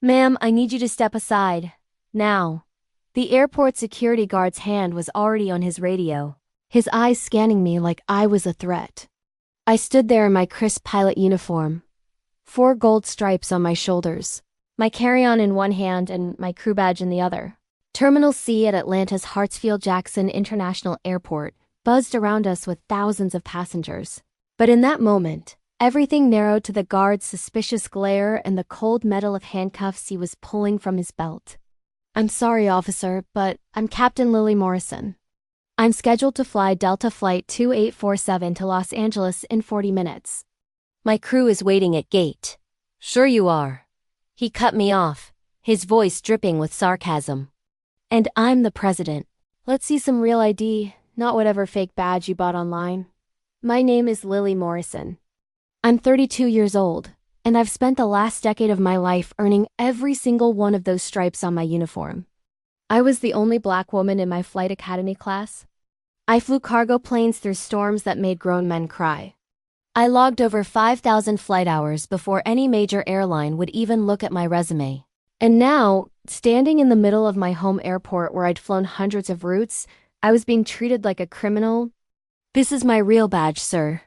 Ma'am, I need you to step aside. Now. The airport security guard's hand was already on his radio, his eyes scanning me like I was a threat. I stood there in my crisp pilot uniform, 4 gold stripes on my shoulders, my carry-on in one hand and my crew badge in the other. Terminal C at Atlanta's Hartsfield-Jackson International Airport buzzed around us with thousands of passengers. But in that moment, everything narrowed to the guard's suspicious glare and the cold metal of handcuffs he was pulling from his belt. "I'm sorry, officer, but I'm Captain Lily Morrison. I'm scheduled to fly Delta Flight 2847 to Los Angeles in 40 minutes. My crew is waiting at gate." "Sure you are." He cut me off, his voice dripping with sarcasm. "And I'm the president. Let's see some real ID, not whatever fake badge you bought online. My name is Lily Morrison. I'm 32 years old, and I've spent the last decade of my life earning every single one of those stripes on my uniform. I was the only black woman in my flight academy class. I flew cargo planes through storms that made grown men cry. I logged over 5,000 flight hours before any major airline would even look at my resume. And now, standing in the middle of my home airport where I'd flown hundreds of routes, I was being treated like a criminal. This is my real badge, sir.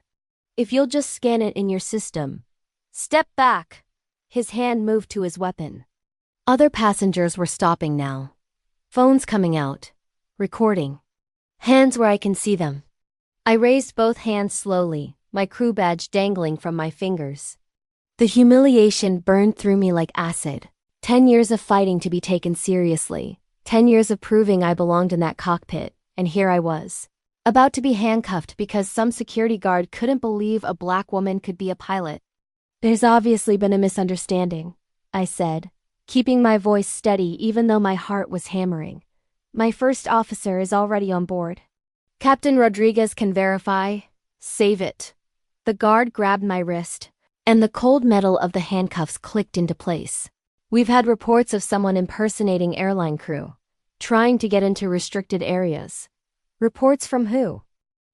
If you'll just scan it in your system." "Step back." His hand moved to his weapon. Other passengers were stopping now. Phones coming out. Recording. Hands where I can see them. I raised both hands slowly, my crew badge dangling from my fingers. The humiliation burned through me like acid. 10 years of fighting to be taken seriously. 10 years of proving I belonged in that cockpit, and here I was, about to be handcuffed because some security guard couldn't believe a black woman could be a pilot. "There's obviously been a misunderstanding," I said, keeping my voice steady even though my heart was hammering. "My first officer is already on board. Captain Rodriguez can verify. Save it." The guard grabbed my wrist, and the cold metal of the handcuffs clicked into place. "We've had reports of someone impersonating airline crew, trying to get into restricted areas." "Reports from who?"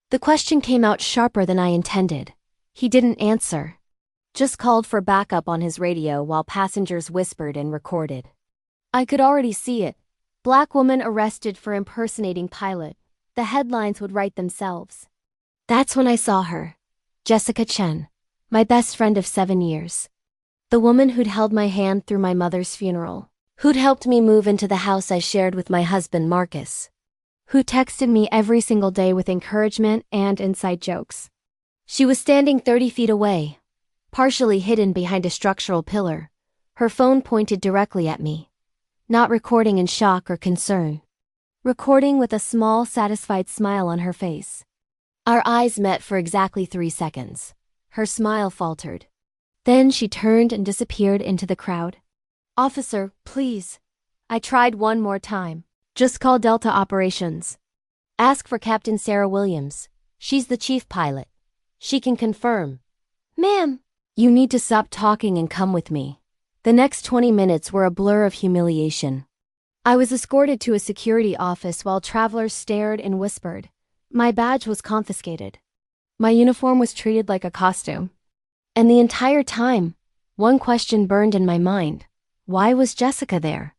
The question came out sharper than I intended. He didn't answer, just called for backup on his radio while passengers whispered and recorded. I could already see it. "Black woman arrested for impersonating pilot." The headlines would write themselves. That's when I saw her. Jessica Chen, my best friend of 7 years. The woman who'd held my hand through my mother's funeral. Who'd helped me move into the house I shared with my husband Marcus. Who texted me every single day with encouragement and inside jokes. She was standing 30 feet away, partially hidden behind a structural pillar, her phone pointed directly at me. Not recording in shock or concern. Recording with a small, satisfied smile on her face. Our eyes met for exactly 3 seconds. Her smile faltered. Then she turned and disappeared into the crowd. "Officer, please." I tried one more time. "Just call Delta Operations. Ask for Captain Sarah Williams. She's the chief pilot. She can confirm." "Ma'am." "You need to stop talking and come with me." The next 20 minutes were a blur of humiliation. I was escorted to a security office while travelers stared and whispered. My badge was confiscated. My uniform was treated like a costume. And the entire time, one question burned in my mind. Why was Jessica there?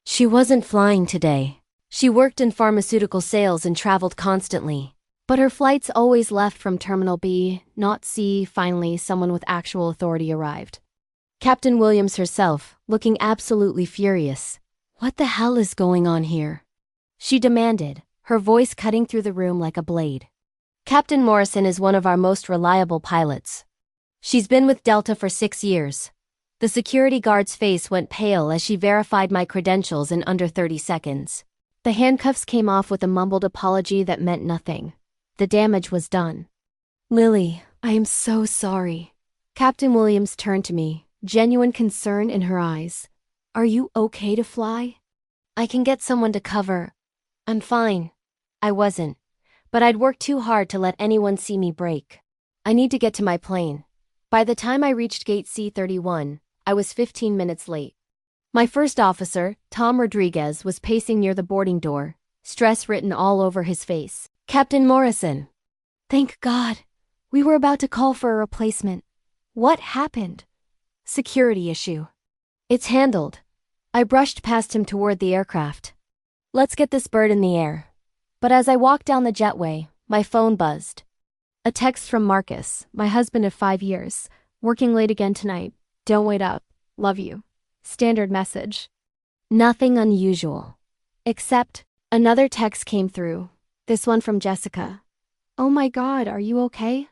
She wasn't flying today. She worked in pharmaceutical sales and traveled constantly. But her flights always left from Terminal B, not C. Finally, someone with actual authority arrived. Captain Williams herself, looking absolutely furious. "What the hell is going on here?" she demanded, her voice cutting through the room like a blade. "Captain Morrison is one of our most reliable pilots. She's been with Delta for 6 years. The security guard's face went pale as she verified my credentials in under 30 seconds. The handcuffs came off with a mumbled apology that meant nothing. The damage was done. "Lily, I am so sorry." Captain Williams turned to me, genuine concern in her eyes. "Are you okay to fly?" "I can get someone to cover. I'm fine." I wasn't, but I'd worked too hard to let anyone see me break. "I need to get to my plane." By the time I reached gate C31, I was 15 minutes late. My first officer, Tom Rodriguez, was pacing near the boarding door, stress written all over his face. "Captain Morrison." "Thank God. We were about to call for a replacement." "What happened?" "Security issue." "It's handled. I brushed past him toward the aircraft. Let's get this bird in the air. But as I walked down the jetway, my phone buzzed. A text from Marcus, my husband of 5 years. Working late again tonight. Don't wait up. Love you. Standard message. Nothing unusual. Except, another text came through. This one from Jessica. Oh my God, are you okay?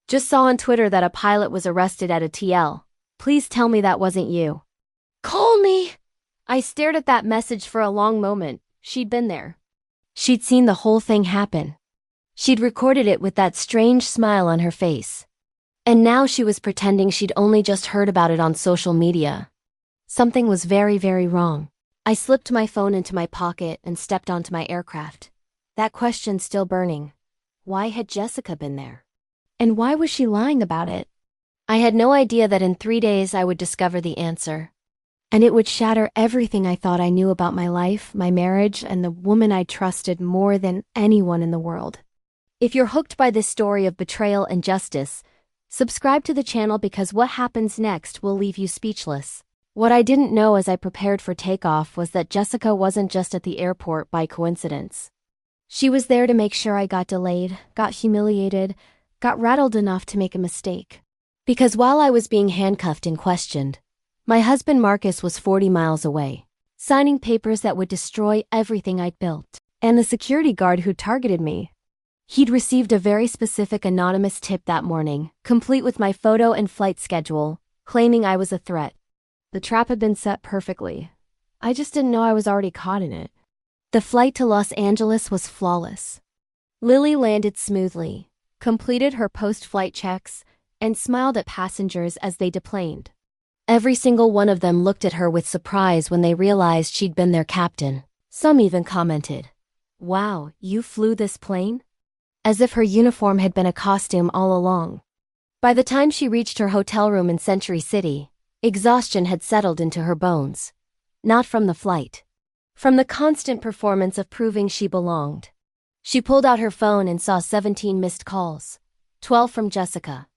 Just saw on Twitter that a pilot was arrested at a TL. Please tell me that wasn't you. Call me! I stared at that message for a long moment. She'd been there. She'd seen the whole thing happen. She'd recorded it with that strange smile on her face. And now she was pretending she'd only just heard about it on social media. Something was very, very wrong. I slipped my phone into my pocket and stepped onto my aircraft. That question still burning. Why had Jessica been there? And why was she lying about it? I had no idea that in 3 days I would discover the answer. And it would shatter everything I thought I knew about my life, my marriage, and the woman I trusted more than anyone in the world. If you're hooked by this story of betrayal and justice, subscribe to the channel because what happens next will leave you speechless. What I didn't know as I prepared for takeoff was that Jessica wasn't just at the airport by coincidence. She was there to make sure I got delayed, got humiliated, got rattled enough to make a mistake. Because while I was being handcuffed and questioned, my husband Marcus was 40 miles away, signing papers that would destroy everything I'd built. And the security guard who targeted me. He'd received a very specific anonymous tip that morning, complete with my photo and flight schedule, claiming I was a threat. The trap had been set perfectly. I just didn't know I was already caught in it. The flight to Los Angeles was flawless. Lily landed smoothly, completed her post-flight checks, and smiled at passengers as they deplaned. Every single one of them looked at her with surprise when they realized she'd been their captain. Some even commented, "Wow, you flew this plane?" As if her uniform had been a costume all along. By the time she reached her hotel room in Century City, exhaustion had settled into her bones. Not from the flight. From the constant performance of proving she belonged. She pulled out her phone and saw 17 missed calls. 12 from Jessica.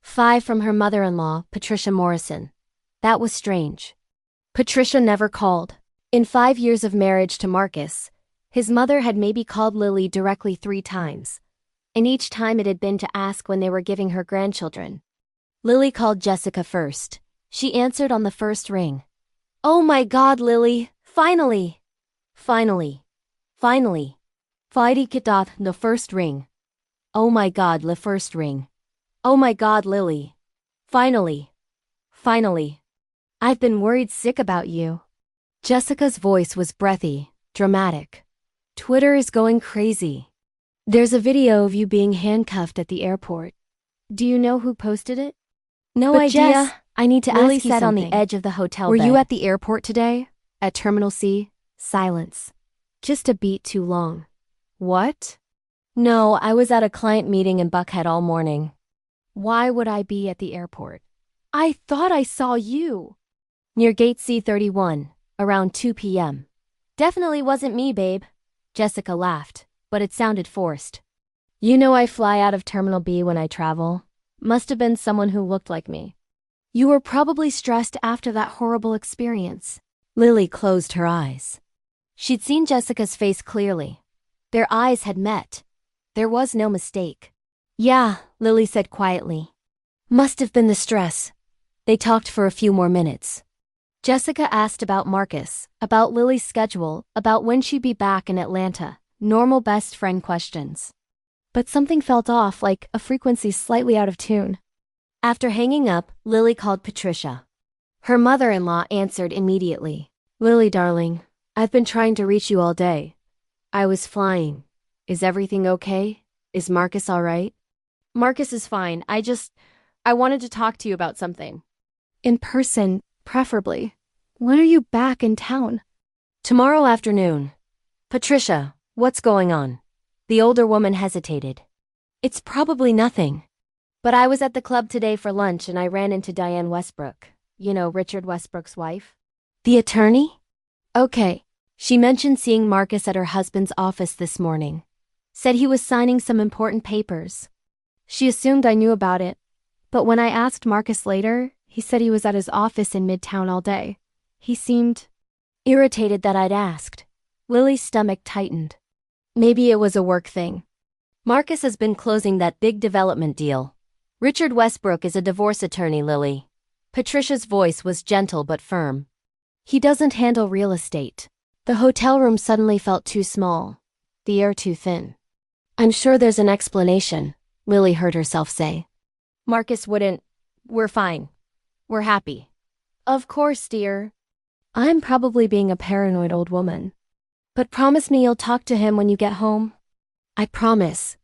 5 from her mother-in-law, Patricia Morrison. That was strange. Patricia never called. In 5 years of marriage to Marcus, his mother had maybe called Lily directly 3 times. And each time it had been to ask when they were giving her grandchildren. Lily called Jessica first. She answered on the first ring. Oh my God, Lily, finally! Finally. Finally. Fidikitat, the first ring. Oh my God, the first ring. Oh my God, Lily. Finally. Finally. I've been worried sick about you. Jessica's voice was breathy, dramatic. Twitter is going crazy. There's a video of you being handcuffed at the airport. Do you know who posted it? No idea. Jess, I need to Lily ask you sat something. on the edge of the hotel Were bed. you at the airport today? At Terminal C? Silence. Just a beat too long. What? No, I was at a client meeting in Buckhead all morning. Why would I be at the airport? I thought I saw you. Near gate C31, around 2 p.m. Definitely wasn't me, babe. Jessica laughed, but it sounded forced. You know I fly out of Terminal B when I travel. Must have been someone who looked like me. You were probably stressed after that horrible experience. Lily closed her eyes. She'd seen Jessica's face clearly. Their eyes had met. There was no mistake. Yeah, Lily said quietly. Must have been the stress. They talked for a few more minutes. Jessica asked about Marcus, about Lily's schedule, about when she'd be back in Atlanta. Normal best friend questions. But something felt off, like a frequency slightly out of tune. After hanging up, Lily called Patricia. Her mother-in-law answered immediately. Lily, darling, I've been trying to reach you all day. I was flying. Is everything okay? Is Marcus all right? Marcus is fine. I wanted to talk to you about something. In person, preferably. When are you back in town? Tomorrow afternoon. Patricia, what's going on? The older woman hesitated. It's probably nothing. But I was at the club today for lunch and I ran into Diane Westbrook. You know, Richard Westbrook's wife. The attorney? Okay. She mentioned seeing Marcus at her husband's office this morning. Said he was signing some important papers. She assumed I knew about it. But when I asked Marcus later, he said he was at his office in Midtown all day. He seemed Irritated that I'd asked, Lily's stomach tightened. Maybe it was a work thing. Marcus has been closing that big development deal. Richard Westbrook is a divorce attorney, Lily. Patricia's voice was gentle but firm. He doesn't handle real estate. The hotel room suddenly felt too small, the air too thin. I'm sure there's an explanation, Lily heard herself say. Marcus wouldn't. We're fine. We're happy. Of course, dear. I'm probably being a paranoid old woman. But promise me you'll talk to him when you get home. I promise.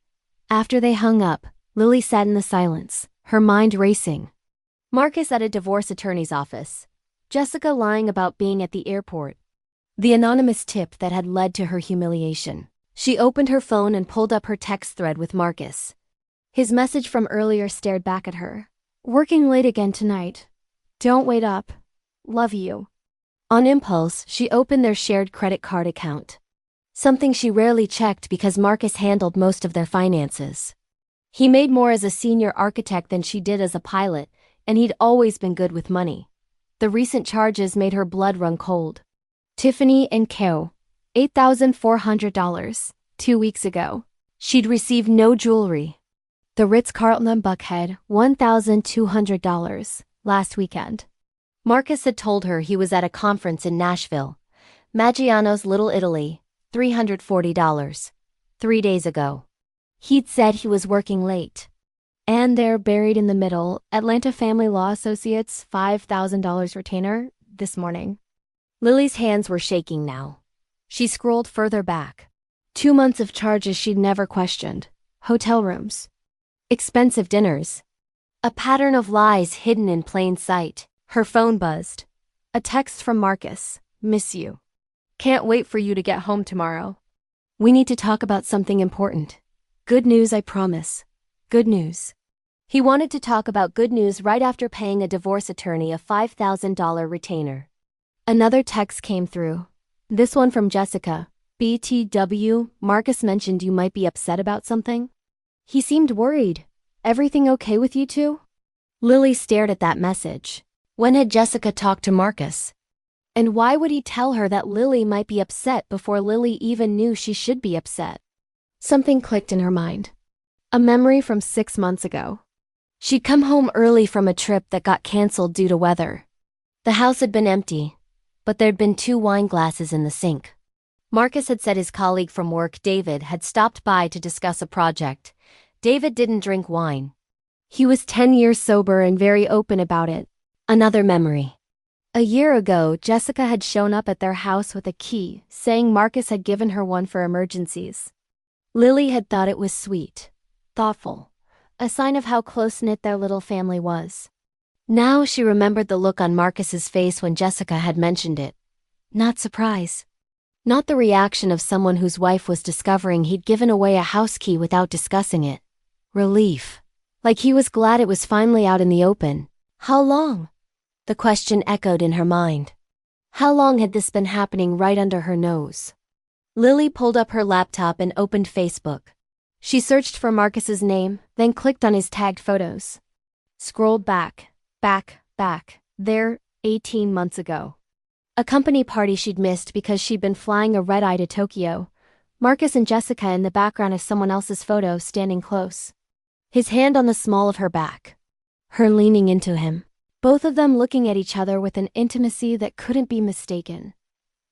After they hung up, Lily sat in the silence, her mind racing. Marcus at a divorce attorney's office. Jessica lying about being at the airport. The anonymous tip that had led to her humiliation. She opened her phone and pulled up her text thread with Marcus. His message from earlier stared back at her. Working late again tonight. Don't wait up. Love you. On impulse, she opened their shared credit card account. Something she rarely checked because Marcus handled most of their finances. He made more as a senior architect than she did as a pilot, and he'd always been good with money. The recent charges made her blood run cold. Tiffany & Co. $8,400, 2 weeks ago. She'd received no jewelry. The Ritz-Carlton Buckhead, $1,200, last weekend. Marcus had told her he was at a conference in Nashville. Maggiano's Little Italy, $340, 3 days ago. He'd said he was working late. And there, buried in the middle, Atlanta Family Law Associates, $5,000 retainer, this morning. Lily's hands were shaking now. She scrolled further back. 2 months of charges she'd never questioned. Hotel rooms. Expensive dinners. A pattern of lies hidden in plain sight. Her phone buzzed. A text from Marcus. Miss you. Can't wait for you to get home tomorrow. We need to talk about something important. Good news, I promise. Good news. He wanted to talk about good news right after paying a divorce attorney a $5,000 retainer. Another text came through. This one from Jessica. BTW, Marcus mentioned you might be upset about something. He seemed worried. Everything okay with you two? Lily stared at that message. When had Jessica talked to Marcus? And why would he tell her that Lily might be upset before Lily even knew she should be upset? Something clicked in her mind. A memory from 6 months ago. She'd come home early from a trip that got canceled due to weather. The house had been empty, but there'd been 2 wine glasses in the sink. Marcus had said his colleague from work, David, had stopped by to discuss a project. David didn't drink wine. He was 10 years sober and very open about it. Another memory. A year ago, Jessica had shown up at their house with a key, saying Marcus had given her one for emergencies. Lily had thought it was sweet, thoughtful, a sign of how close-knit their little family was. Now she remembered the look on Marcus's face when Jessica had mentioned it. Not surprise. Not the reaction of someone whose wife was discovering he'd given away a house key without discussing it. Relief. Like he was glad it was finally out in the open. How long? The question echoed in her mind. How long had this been happening right under her nose? Lily pulled up her laptop and opened Facebook. She searched for Marcus's name, then clicked on his tagged photos. Scrolled back. There, 18 months ago. A company party she'd missed because she'd been flying a red-eye to Tokyo. Marcus and Jessica in the background of someone else's photo standing close. His hand on the small of her back. Her leaning into him. Both of them looking at each other with an intimacy that couldn't be mistaken.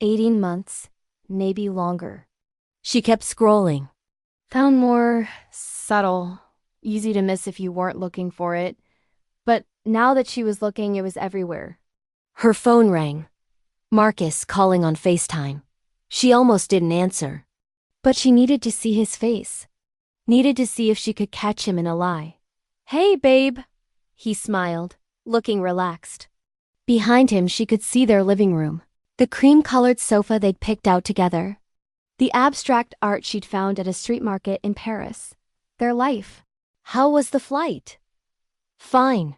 18 months, maybe longer. She kept scrolling. Found more subtle, easy to miss if you weren't looking for it. But now that she was looking, it was everywhere. Her phone rang. Marcus calling on FaceTime. She almost didn't answer. But she needed to see his face. Needed to see if she could catch him in a lie. Hey, babe. He smiled, looking relaxed. Behind him she could see their living room. The cream-colored sofa they'd picked out together. The abstract art she'd found at a street market in Paris. Their life. How was the flight? Fine.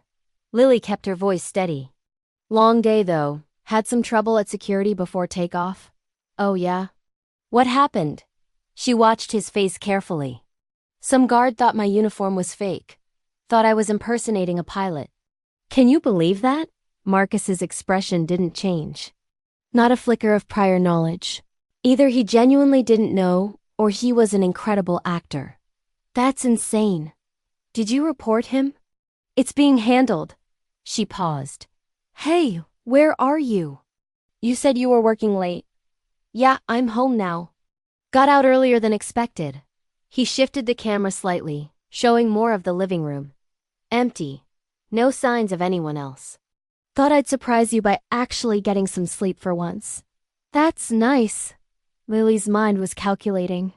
Lily kept her voice steady. Long day, though. Had some trouble at security before takeoff. Oh, yeah? What happened? She watched his face carefully. Some guard thought my uniform was fake. Thought I was impersonating a pilot. Can you believe that? Marcus's expression didn't change. Not a flicker of prior knowledge. Either he genuinely didn't know, or he was an incredible actor. That's insane. Did you report him? It's being handled. She paused. Hey, where are you? You said you were working late. Yeah, I'm home now. Got out earlier than expected. He shifted the camera slightly, showing more of the living room. Empty. No signs of anyone else. Thought I'd surprise you by actually getting some sleep for once. That's nice. Lily's mind was calculating.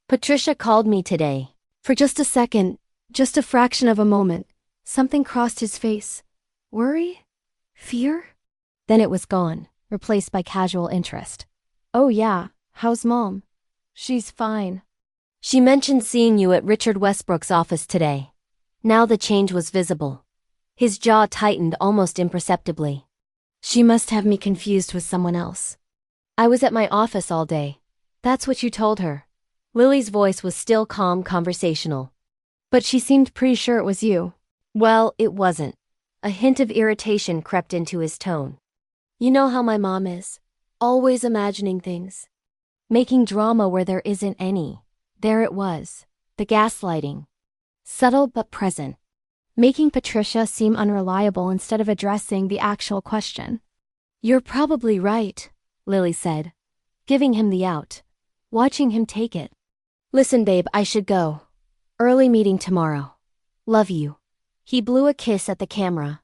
Patricia called me today. For just a second, just a fraction of a moment, something crossed his face. Worry? Fear? Then it was gone, replaced by casual interest. Oh yeah, how's Mom? She's fine. She mentioned seeing you at Richard Westbrook's office today. Now the change was visible. His jaw tightened almost imperceptibly. She must have me confused with someone else. I was at my office all day. That's what you told her. Lily's voice was still calm, conversational. But she seemed pretty sure it was you. Well, it wasn't. A hint of irritation crept into his tone. You know how my mom is. Always imagining things. Making drama where there isn't any. There it was. The gaslighting. Subtle but present. Making Patricia seem unreliable instead of addressing the actual question. You're probably right, Lily said, giving him the out, watching him take it. Listen, babe, I should go. Early meeting tomorrow. Love you. He blew a kiss at the camera.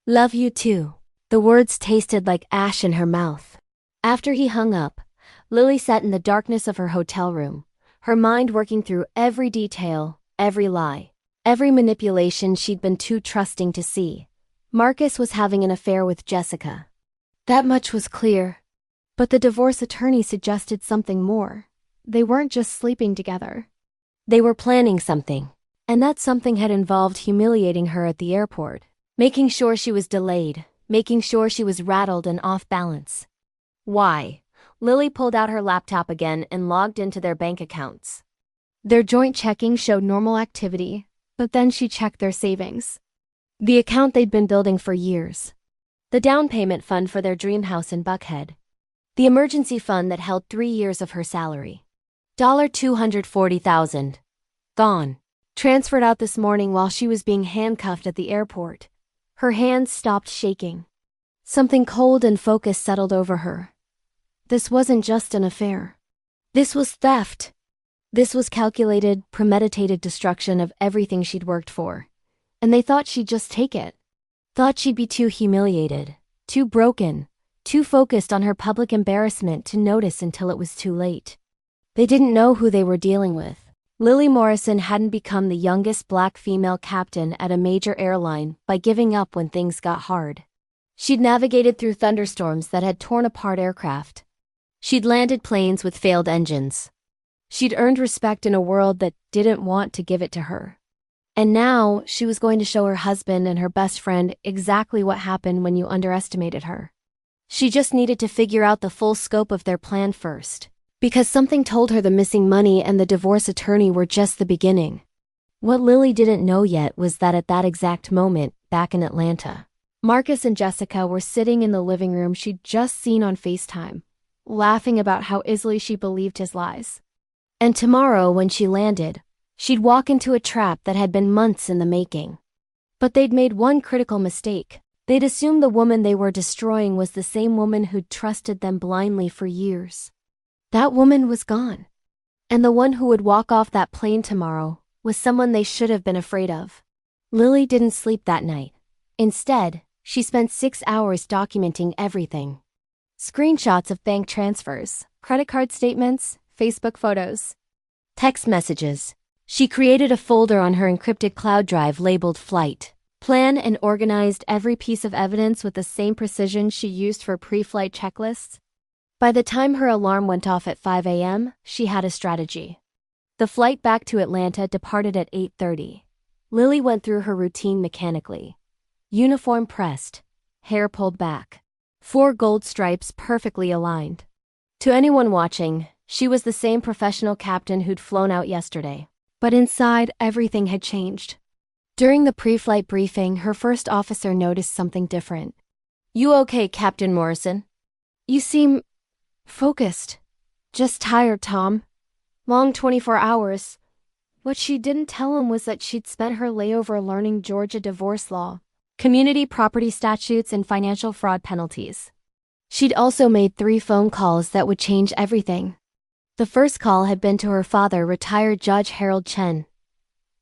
Love you too. The words tasted like ash in her mouth. After he hung up, Lily sat in the darkness of her hotel room, her mind working through every detail, every lie, every manipulation she'd been too trusting to see. Marcus was having an affair with Jessica. That much was clear. But the divorce attorney suggested something more. They weren't just sleeping together. They were planning something. And that something had involved humiliating her at the airport, making sure she was delayed, making sure she was rattled and off balance. Why? Lily pulled out her laptop again and logged into their bank accounts. Their joint checking showed normal activity, but then she checked their savings. The account they'd been building for years. The down payment fund for their dream house in Buckhead. The emergency fund that held 3 years of her salary. $240,000. Gone. Transferred out this morning while she was being handcuffed at the airport. Her hands stopped shaking. Something cold and focused settled over her. This wasn't just an affair. This was theft. This was calculated, premeditated destruction of everything she'd worked for. And they thought she'd just take it. Thought she'd be too humiliated, too broken, too focused on her public embarrassment to notice until it was too late. They didn't know who they were dealing with. Lily Morrison hadn't become the youngest black female captain at a major airline by giving up when things got hard. She'd navigated through thunderstorms that had torn apart aircraft. She'd landed planes with failed engines. She'd earned respect in a world that didn't want to give it to her. And now she was going to show her husband and her best friend exactly what happened when you underestimated her. She just needed to figure out the full scope of their plan first. Because something told her the missing money and the divorce attorney were just the beginning. What Lily didn't know yet was that at that exact moment, back in Atlanta, Marcus and Jessica were sitting in the living room she'd just seen on FaceTime, laughing about how easily she believed his lies. And tomorrow, when she landed, she'd walk into a trap that had been months in the making. But they'd made one critical mistake. They'd assumed the woman they were destroying was the same woman who'd trusted them blindly for years. That woman was gone. And the one who would walk off that plane tomorrow was someone they should have been afraid of. Lily didn't sleep that night. Instead, she spent 6 hours documenting everything. Screenshots of bank transfers, credit card statements, Facebook photos, text messages. She created a folder on her encrypted cloud drive labeled Flight Plan and organized every piece of evidence with the same precision she used for pre-flight checklists. By the time her alarm went off at 5 a.m., she had a strategy. The flight back to Atlanta departed at 8:30. Lily went through her routine mechanically. Uniform pressed, hair pulled back, 4 gold stripes perfectly aligned. To anyone watching, she was the same professional captain who'd flown out yesterday. But inside, everything had changed. During the pre-flight briefing, her first officer noticed something different. "You okay, Captain Morrison?" You seem focused. Just tired, Tom. Long 24 hours. What she didn't tell him was that she'd spent her layover learning Georgia divorce law, community property statutes, and financial fraud penalties. She'd also made 3 phone calls that would change everything. The first call had been to her father, retired Judge Harold Chen.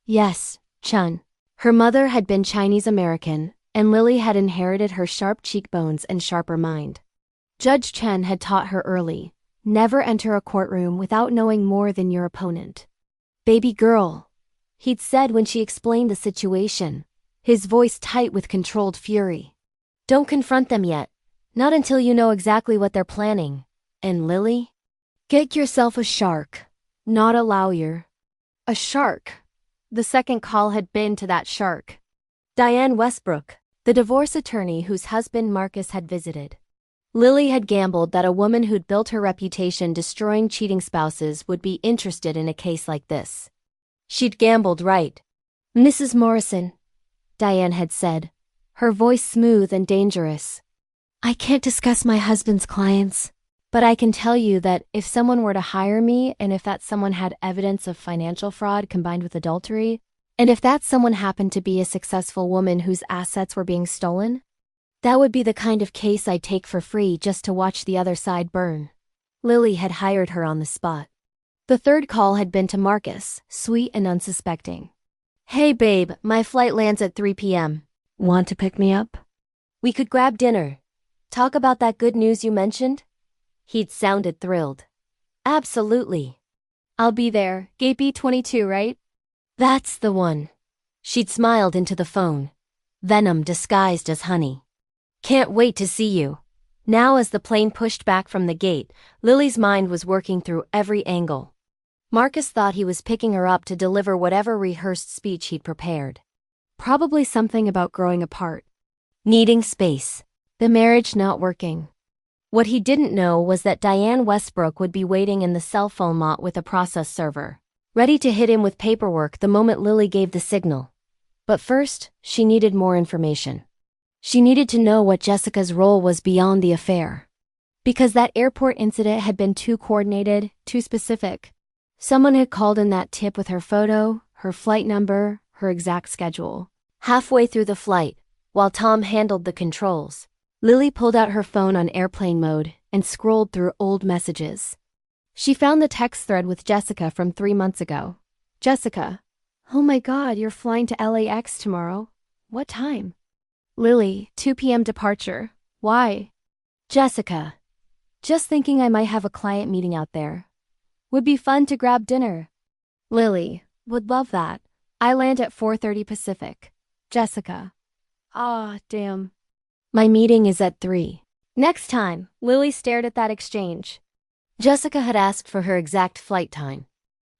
Yes, Chen. Her mother had been Chinese American, and Lily had inherited her sharp cheekbones and sharper mind. Judge Chen had taught her early, never enter a courtroom without knowing more than your opponent. Baby girl, he'd said when she explained the situation, his voice tight with controlled fury. Don't confront them yet, not until you know exactly what they're planning. And Lily? Get yourself a shark, not a lawyer. A shark. The second call had been to that shark. Diane Westbrook, the divorce attorney whose husband Marcus had visited. Lily had gambled that a woman who'd built her reputation destroying cheating spouses would be interested in a case like this. She'd gambled right. Mrs. Morrison, Diane had said, her voice smooth and dangerous. I can't discuss my husband's clients, but I can tell you that if someone were to hire me, and if that someone had evidence of financial fraud combined with adultery, and if that someone happened to be a successful woman whose assets were being stolen, that would be the kind of case I'd take for free just to watch the other side burn. Lily had hired her on the spot. The third call had been to Marcus, sweet and unsuspecting. Hey babe, my flight lands at 3 p.m. Want to pick me up? We could grab dinner. Talk about that good news you mentioned? He'd sounded thrilled. Absolutely. I'll be there, gate B22, right? That's the one. She'd smiled into the phone. Venom disguised as honey. Can't wait to see you. Now as the plane pushed back from the gate, Lily's mind was working through every angle. Marcus thought he was picking her up to deliver whatever rehearsed speech he'd prepared. Probably something about growing apart. Needing space. The marriage not working. What he didn't know was that Diane Westbrook would be waiting in the cell phone lot with a process server, ready to hit him with paperwork the moment Lily gave the signal. But first, she needed more information. She needed to know what Jessica's role was beyond the affair. Because that airport incident had been too coordinated, too specific. Someone had called in that tip with her photo, her flight number, her exact schedule. Halfway through the flight, while Tom handled the controls, Lily pulled out her phone on airplane mode and scrolled through old messages. She found the text thread with Jessica from 3 months ago. Jessica, oh my God, you're flying to LAX tomorrow. What time? Lily, 2 p.m. departure. Why? Jessica, just thinking I might have a client meeting out there. Would be fun to grab dinner. Lily, would love that. I land at 4:30 Pacific. Jessica, damn. My meeting is at 3. Next time, Lily stared at that exchange. Jessica had asked for her exact flight time.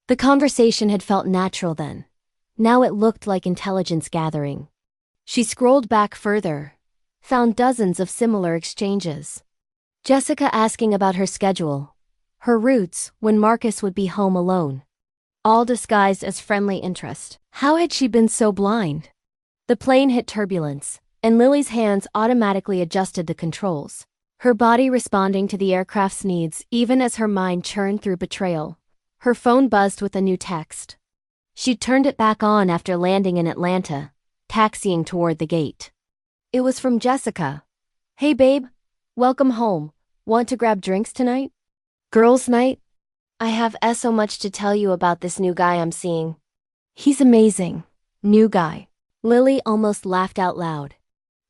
The conversation had felt natural then. Now it looked like intelligence gathering. She scrolled back further, found dozens of similar exchanges. Jessica asking about her schedule, her routes when Marcus would be home alone. All disguised as friendly interest. How had she been so blind? The plane hit turbulence, and Lily's hands automatically adjusted the controls, her body responding to the aircraft's needs even as her mind churned through betrayal. Her phone buzzed with a new text. She'd turned it back on after landing in Atlanta, taxiing toward the gate. It was from Jessica. Hey babe, welcome home. Want to grab drinks tonight? Girls' night? I have so much to tell you about this new guy I'm seeing. He's amazing. New guy. Lily almost laughed out loud.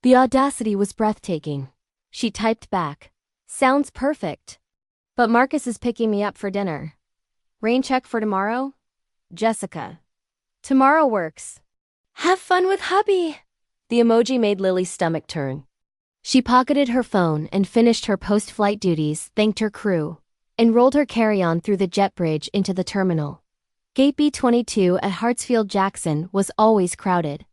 The audacity was breathtaking. She typed back. Sounds perfect. But Marcus is picking me up for dinner. Rain check for tomorrow? Jessica. Tomorrow works. Have fun with hubby. The emoji made Lily's stomach turn. She pocketed her phone and finished her post-flight duties, thanked her crew, and rolled her carry-on through the jet bridge into the terminal. Gate B22 at Hartsfield-Jackson was always crowded.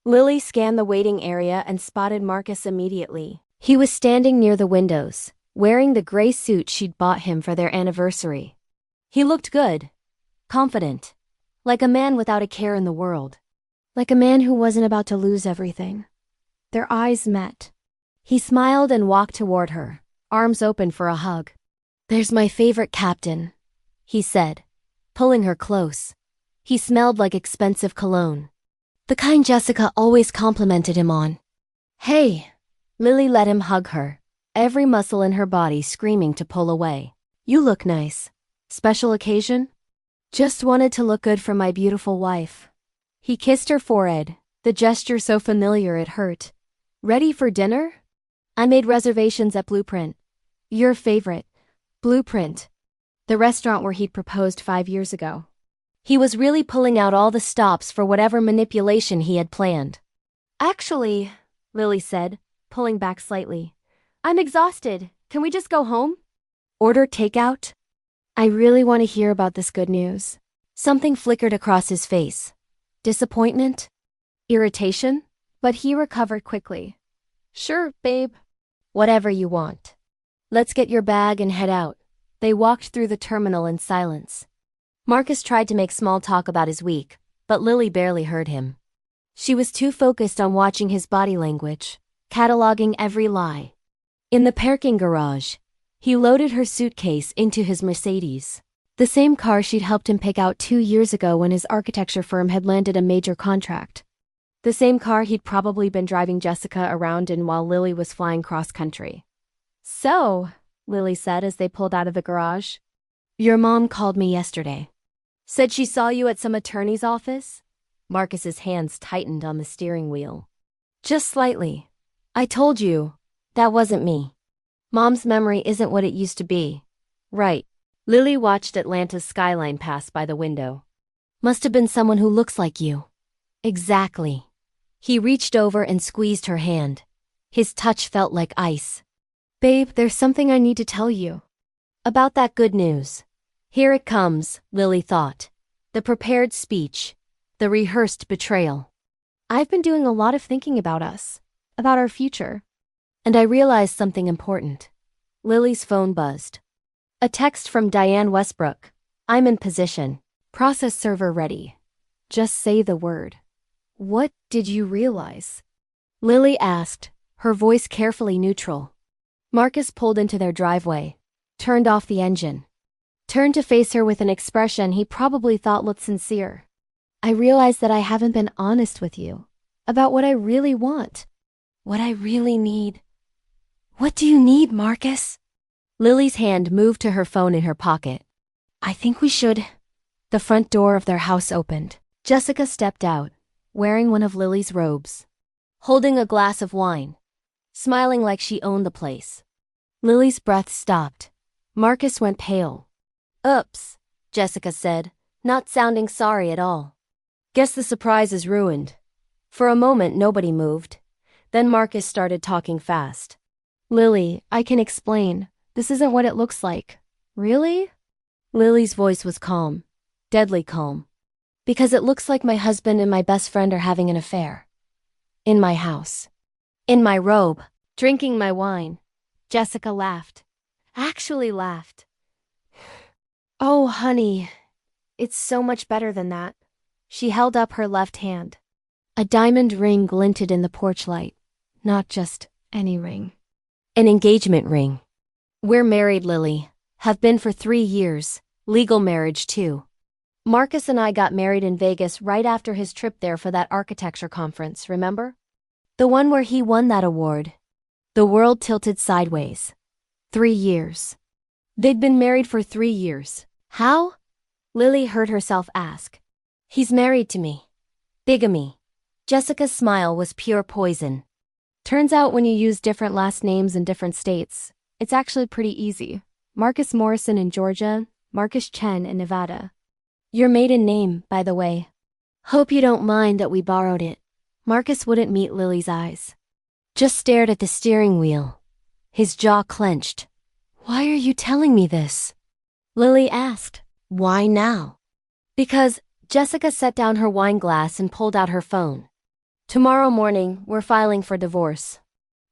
Lily scanned the waiting area and spotted Marcus immediately. He was standing near the windows, wearing the gray suit she'd bought him for their anniversary. He looked good, confident, like a man without a care in the world. Like a man who wasn't about to lose everything. Their eyes met. He smiled and walked toward her, arms open for a hug. "There's my favorite captain," he said, pulling her close. He smelled like expensive cologne, the kind Jessica always complimented him on. "Hey," Lily let him hug her, every muscle in her body screaming to pull away. "You look nice. Special occasion?" "Just wanted to look good for my beautiful wife." He kissed her forehead, the gesture so familiar it hurt. "Ready for dinner?" "I made reservations at Blueprint." "Your favorite." Blueprint. The restaurant where he'd proposed 5 years ago. He was really pulling out all the stops for whatever manipulation he had planned. "Actually," Lily said, pulling back slightly, "I'm exhausted. Can we just go home?" "Order takeout?" "I really want to hear about this good news." Something flickered across his face. Disappointment? Irritation? But he recovered quickly. "Sure, babe." "Whatever you want. Let's get your bag and head out." They walked through the terminal in silence. Marcus tried to make small talk about his week, but Lily barely heard him. She was too focused on watching his body language, cataloging every lie. In the parking garage, he loaded her suitcase into his Mercedes, the same car she'd helped him pick out 2 years ago when his architecture firm had landed a major contract. The same car he'd probably been driving Jessica around in while Lily was flying cross-country. "So," Lily said as they pulled out of the garage, "your mom called me yesterday. Said she saw you at some attorney's office?" Marcus's hands tightened on the steering wheel. "Just slightly. I told you, that wasn't me. Mom's memory isn't what it used to be." "Right." Lily watched Atlanta's skyline pass by the window. "Must have been someone who looks like you." "Exactly." He reached over and squeezed her hand. His touch felt like ice. "Babe, there's something I need to tell you." "About that good news." Here it comes, Lily thought. The prepared speech. The rehearsed betrayal. "I've been doing a lot of thinking about us. About our future. And I realized something important." Lily's phone buzzed. A text from Diane Westbrook. "I'm in position. Process server ready. Just say the word." "What did you realize?" Lily asked, her voice carefully neutral. Marcus pulled into their driveway, turned off the engine, turned to face her with an expression he probably thought looked sincere. "I realized that I haven't been honest with you about what I really want, what I really need." "What do you need, Marcus?" Lily's hand moved to her phone in her pocket. "I think we should." The front door of their house opened. Jessica stepped out, wearing one of Lily's robes, holding a glass of wine, smiling like she owned the place. Lily's breath stopped. Marcus went pale. "Oops," Jessica said, not sounding sorry at all. "Guess the surprise is ruined." For a moment nobody moved. Then Marcus started talking fast. "Lily, I can explain. This isn't what it looks like." "Really?" Lily's voice was calm, deadly calm. "Because it looks like my husband and my best friend are having an affair. In my house. In my robe, drinking my wine." Jessica laughed. Actually laughed. "Oh, honey, it's so much better than that." She held up her left hand. A diamond ring glinted in the porch light. Not just any ring. An engagement ring. "We're married, Lily. Have been for 3 years. Legal marriage, too. Marcus and I got married in Vegas right after his trip there for that architecture conference, remember? The one where he won that award." The world tilted sideways. 3 years. They'd been married for 3 years. "How?" Lily heard herself ask. "He's married to me." Bigamy. Jessica's smile was pure poison. "Turns out when you use different last names in different states, it's actually pretty easy. Marcus Morrison in Georgia, Marcus Chen in Nevada. Your maiden name, by the way. Hope you don't mind that we borrowed it." Marcus wouldn't meet Lily's eyes. Just stared at the steering wheel. His jaw clenched. "Why are you telling me this?" Lily asked. "Why now?" "Because," Jessica set down her wine glass and pulled out her phone. "Tomorrow morning, we're filing for divorce.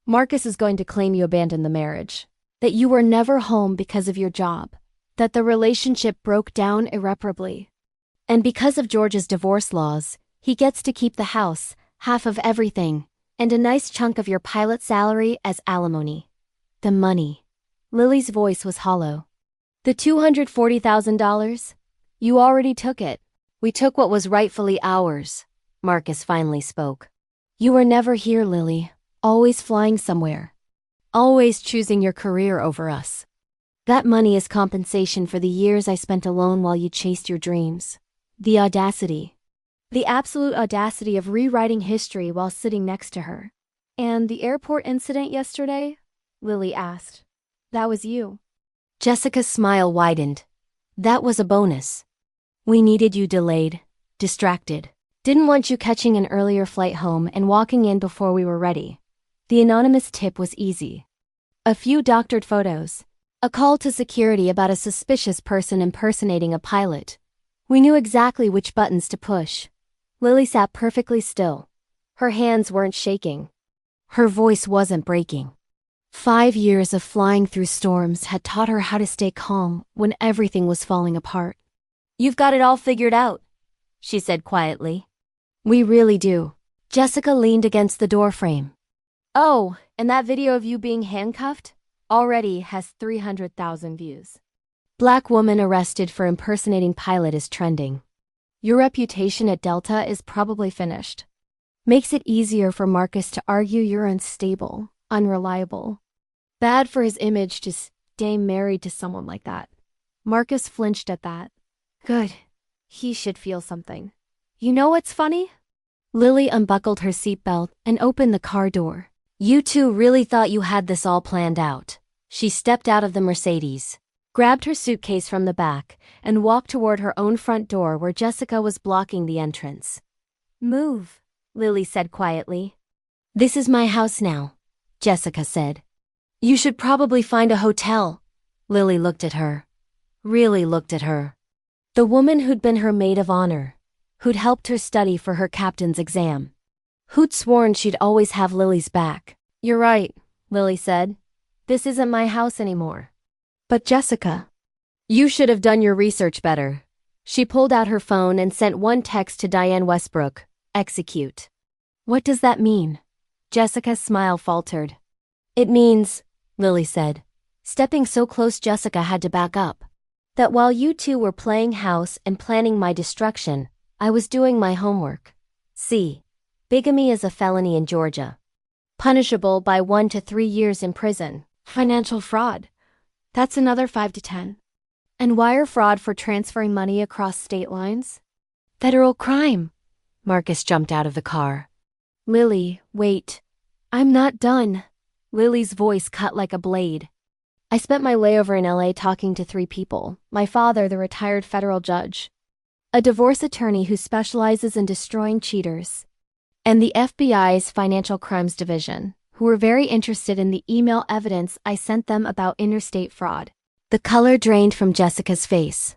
Marcus is going to claim you abandoned the marriage. That you were never home because of your job. That the relationship broke down irreparably. And because of George's divorce laws, he gets to keep the house, half of everything, and a nice chunk of your pilot salary as alimony. The money. Lily's voice was hollow. The $240,000? You already took it. We took what was rightfully ours, Marcus finally spoke. You were never here, Lily. Always flying somewhere. Always choosing your career over us. That money is compensation for the years I spent alone while you chased your dreams. The audacity. The absolute audacity of rewriting history while sitting next to her. And the airport incident yesterday? Lily asked. That was you. Jessica's smile widened. That was a bonus. We needed you delayed, distracted. Didn't want you catching an earlier flight home and walking in before we were ready. The anonymous tip was easy. A few doctored photos. A call to security about a suspicious person impersonating a pilot. We knew exactly which buttons to push. Lily sat perfectly still. Her hands weren't shaking. Her voice wasn't breaking. 5 years of flying through storms had taught her how to stay calm when everything was falling apart. You've got it all figured out, she said quietly. We really do. Jessica leaned against the doorframe. Oh, and that video of you being handcuffed already has 300,000 views. Black woman arrested for impersonating pilot is trending. Your reputation at Delta is probably finished. Makes it easier for Marcus to argue you're unstable, unreliable. Bad for his image to stay married to someone like that. Marcus flinched at that. Good. He should feel something. You know what's funny? Lily unbuckled her seatbelt and opened the car door. You two really thought you had this all planned out. She stepped out of the Mercedes, grabbed her suitcase from the back, and walked toward her own front door where Jessica was blocking the entrance. Move, Lily said quietly. This is my house now, Jessica said. You should probably find a hotel. Lily looked at her. Really looked at her. The woman who'd been her maid of honor, who'd helped her study for her captain's exam, who'd sworn she'd always have Lily's back. You're right, Lily said. This isn't my house anymore. But Jessica, you should have done your research better. She pulled out her phone and sent one text to Diane Westbrook. Execute. What does that mean? Jessica's smile faltered. It means, Lily said, stepping so close Jessica had to back up, that while you two were playing house and planning my destruction, I was doing my homework. See, bigamy is a felony in Georgia. Punishable by 1 to 3 years in prison. Financial fraud. That's another 5 to 10. And wire fraud for transferring money across state lines? Federal crime. Marcus jumped out of the car. Lily, wait. I'm not done. Lily's voice cut like a blade. I spent my layover in LA talking to 3 people. My father, the retired federal judge, a divorce attorney who specializes in destroying cheaters, and the FBI's Financial Crimes Division, who were very interested in the email evidence I sent them about interstate fraud. The color drained from Jessica's face.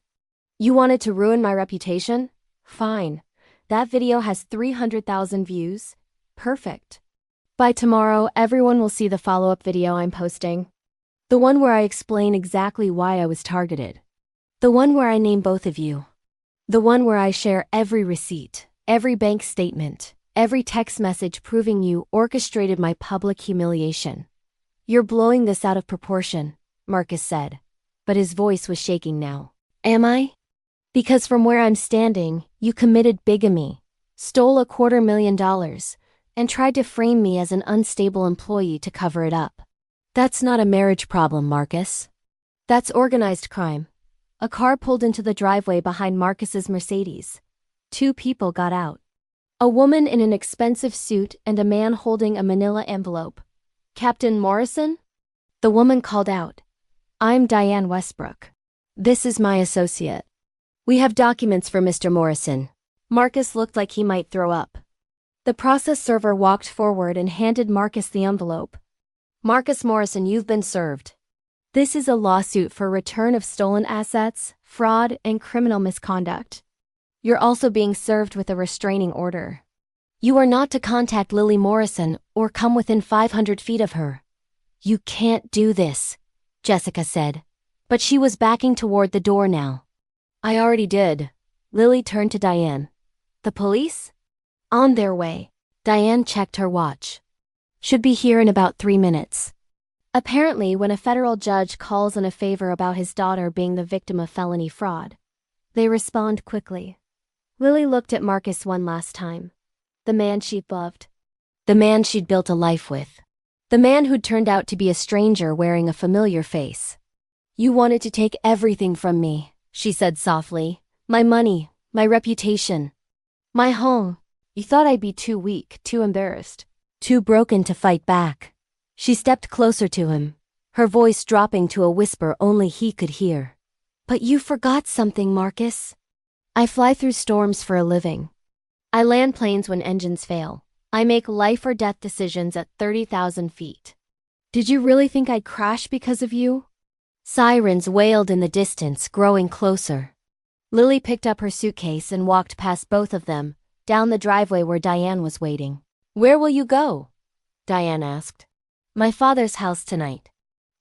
You wanted to ruin my reputation? Fine. That video has 300,000 views. Perfect. By tomorrow, everyone will see the follow-up video I'm posting. The one where I explain exactly why I was targeted. The one where I name both of you. The one where I share every receipt, every bank statement, every text message proving you orchestrated my public humiliation. You're blowing this out of proportion, Marcus said, but his voice was shaking now. Am I? Because from where I'm standing, you committed bigamy, stole $250,000, and tried to frame me as an unstable employee to cover it up. That's not a marriage problem, Marcus. That's organized crime. A car pulled into the driveway behind Marcus's Mercedes. 2 people got out. A woman in an expensive suit and a man holding a manila envelope. Captain Morrison? The woman called out. I'm Diane Westbrook. This is my associate. We have documents for Mr. Morrison. Marcus looked like he might throw up. The process server walked forward and handed Marcus the envelope. Marcus Morrison, you've been served. This is a lawsuit for return of stolen assets, fraud, and criminal misconduct. You're also being served with a restraining order. You are not to contact Lily Morrison or come within 500 feet of her. You can't do this, Jessica said, but she was backing toward the door now. I already did. Lily turned to Diane. The police? On their way. Diane checked her watch. Should be here in about 3 minutes. Apparently, when a federal judge calls in a favor about his daughter being the victim of felony fraud, they respond quickly. Lily looked at Marcus one last time. The man she'd loved. The man she'd built a life with. The man who'd turned out to be a stranger wearing a familiar face. "You wanted to take everything from me," she said softly. "My money, my reputation, my home. You thought I'd be too weak, too embarrassed, too broken to fight back." She stepped closer to him, her voice dropping to a whisper only he could hear. "But you forgot something, Marcus. I fly through storms for a living. I land planes when engines fail. I make life or death decisions at 30,000 feet. Did you really think I'd crash because of you?" Sirens wailed in the distance, growing closer. Lily picked up her suitcase and walked past both of them, down the driveway where Diane was waiting. "Where will you go?" Diane asked. "My father's house tonight.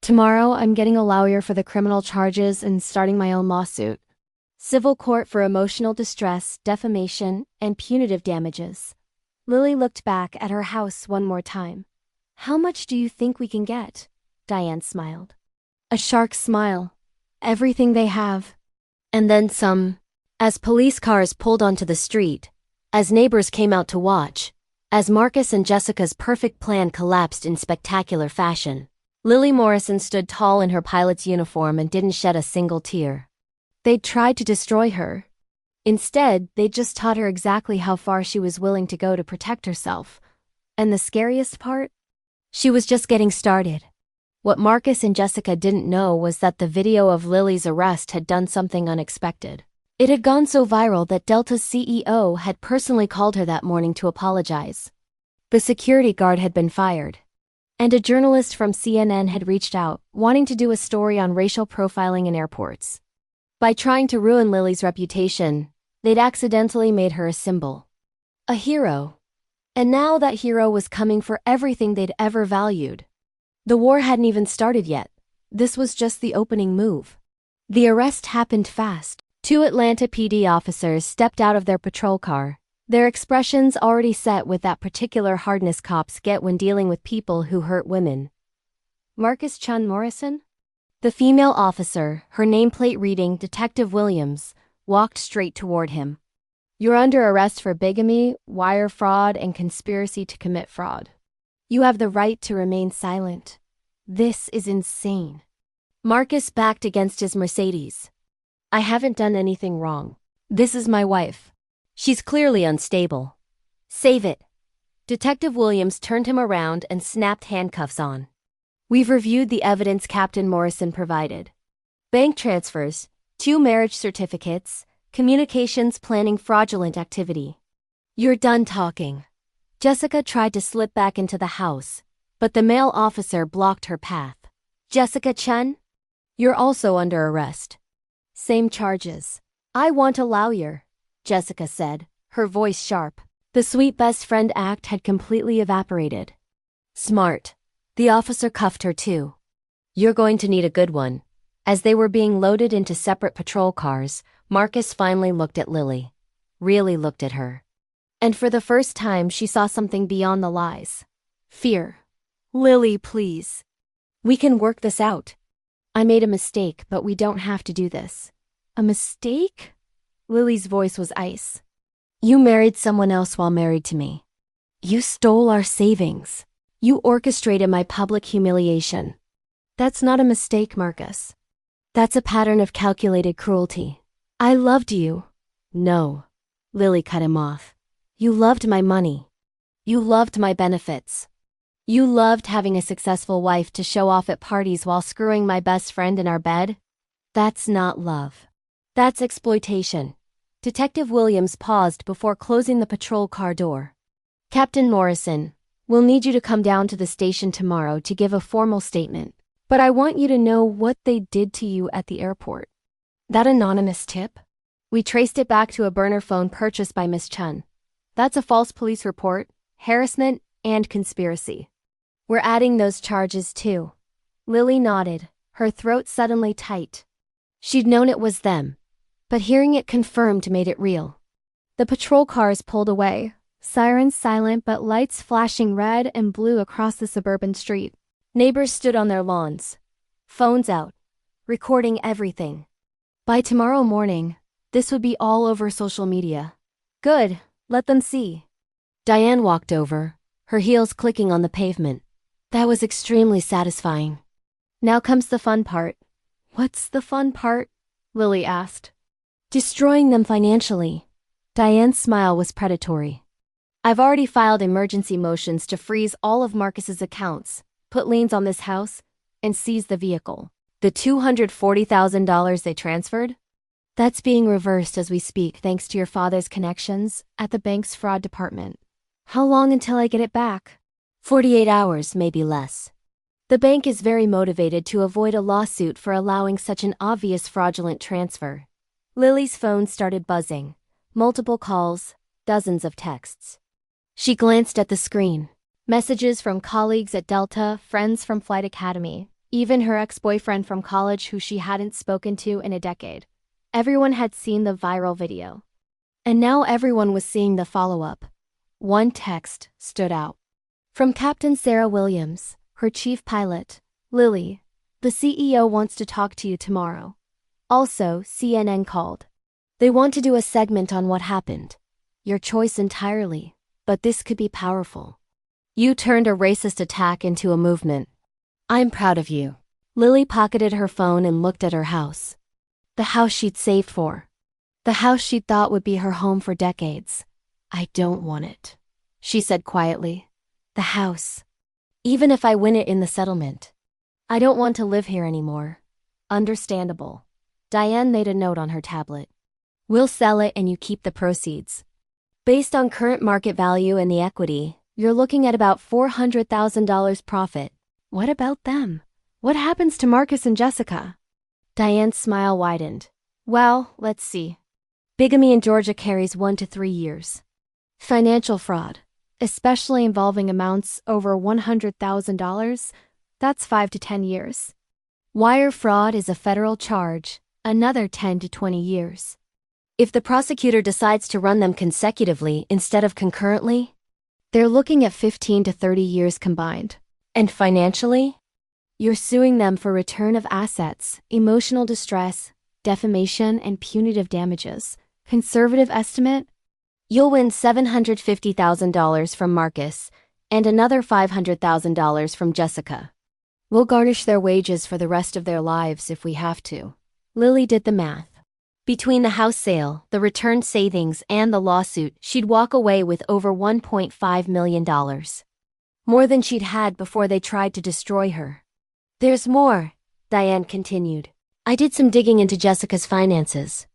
Tomorrow I'm getting a lawyer for the criminal charges and starting my own lawsuit. Civil court for emotional distress, defamation, and punitive damages." Lily looked back at her house one more time. "How much do you think we can get?" Diane smiled. A shark smile. "Everything they have. And then some." As police cars pulled onto the street, as neighbors came out to watch, as Marcus and Jessica's perfect plan collapsed in spectacular fashion, Lily Morrison stood tall in her pilot's uniform and didn't shed a single tear. They'd tried to destroy her. Instead, they'd just taught her exactly how far she was willing to go to protect herself. And the scariest part? She was just getting started. What Marcus and Jessica didn't know was that the video of Lily's arrest had done something unexpected. It had gone so viral that Delta's CEO had personally called her that morning to apologize. The security guard had been fired. And a journalist from CNN had reached out, wanting to do a story on racial profiling in airports. By trying to ruin Lily's reputation, they'd accidentally made her a symbol. A hero. And now that hero was coming for everything they'd ever valued. The war hadn't even started yet. This was just the opening move. The arrest happened fast. 2 Atlanta PD officers stepped out of their patrol car, their expressions already set with that particular hardness cops get when dealing with people who hurt women. Marcus Chun Morrison? The female officer, her nameplate reading Detective Williams, walked straight toward him. "You're under arrest for bigamy, wire fraud, and conspiracy to commit fraud. You have the right to remain silent. This is insane." Marcus backed against his Mercedes. "I haven't done anything wrong. This is my wife. She's clearly unstable. Save it." Detective Williams turned him around and snapped handcuffs on. "We've reviewed the evidence Captain Morrison provided. Bank transfers, 2 marriage certificates, communications planning fraudulent activity. You're done talking." Jessica tried to slip back into the house, but the male officer blocked her path. "Jessica Chun? You're also under arrest. Same charges." "I want a lawyer," Jessica said, her voice sharp. The sweet best friend act had completely evaporated. "Smart." The officer cuffed her too. "You're going to need a good one." As they were being loaded into separate patrol cars, Marcus finally looked at Lily. Really looked at her. And for the first time, she saw something beyond the lies. Fear. "Lily, please. We can work this out. I made a mistake, but we don't have to do this." "A mistake?" Lily's voice was ice. "You married someone else while married to me. You stole our savings. You orchestrated my public humiliation. That's not a mistake, Marcus. That's a pattern of calculated cruelty. I loved you." "No." Lily cut him off. "You loved my money. You loved my benefits. You loved having a successful wife to show off at parties while screwing my best friend in our bed. That's not love. That's exploitation." Detective Williams paused before closing the patrol car door. "Captain Morrison, we'll need you to come down to the station tomorrow to give a formal statement. But I want you to know what they did to you at the airport. That anonymous tip? We traced it back to a burner phone purchased by Miss Chun. That's a false police report, harassment, and conspiracy. We're adding those charges too." Lily nodded, her throat suddenly tight. She'd known it was them, but hearing it confirmed made it real. The patrol cars pulled away, sirens silent but lights flashing red and blue across the suburban street. Neighbors stood on their lawns, phones out, recording everything. By tomorrow morning, this would be all over social media. Good, let them see. Diane walked over, her heels clicking on the pavement. That was extremely satisfying. Now comes the fun part. What's the fun part? Lily asked. Destroying them financially. Diane's smile was predatory. I've already filed emergency motions to freeze all of Marcus's accounts, put liens on this house, and seize the vehicle. The $240,000 they transferred? That's being reversed as we speak thanks to your father's connections at the bank's fraud department. How long until I get it back? 48 hours, maybe less. The bank is very motivated to avoid a lawsuit for allowing such an obvious fraudulent transfer. Lily's phone started buzzing. Multiple calls, dozens of texts. She glanced at the screen. Messages from colleagues at Delta, friends from Flight Academy, even her ex-boyfriend from college who she hadn't spoken to in a decade. Everyone had seen the viral video. And now everyone was seeing the follow-up. One text stood out. From Captain Sarah Williams, her chief pilot. Lily, the CEO wants to talk to you tomorrow. Also, CNN called. They want to do a segment on what happened. Your choice entirely, but this could be powerful. You turned a racist attack into a movement. I'm proud of you. Lily pocketed her phone and looked at her house. The house she'd saved for. The house she'd thought would be her home for decades. I don't want it, she said quietly. The house. Even if I win it in the settlement. I don't want to live here anymore. Understandable. Diane made a note on her tablet. We'll sell it and you keep the proceeds. Based on current market value and the equity, you're looking at about $400,000 profit. What about them? What happens to Marcus and Jessica? Diane's smile widened. Well, let's see. Bigamy in Georgia carries 1 to 3 years. Financial fraud, especially involving amounts over $100,000, that's 5 to 10 years. Wire fraud is a federal charge, another 10 to 20 years. If the prosecutor decides to run them consecutively instead of concurrently, they're looking at 15 to 30 years combined. And financially? You're suing them for return of assets, emotional distress, defamation, and punitive damages. Conservative estimate? You'll win $750,000 from Marcus and another $500,000 from Jessica. We'll garnish their wages for the rest of their lives if we have to. Lily did the math. Between the house sale, the returned savings, and the lawsuit, she'd walk away with over $1.5 million. More than she'd had before they tried to destroy her. There's more, Diane continued. I did some digging into Jessica's finances.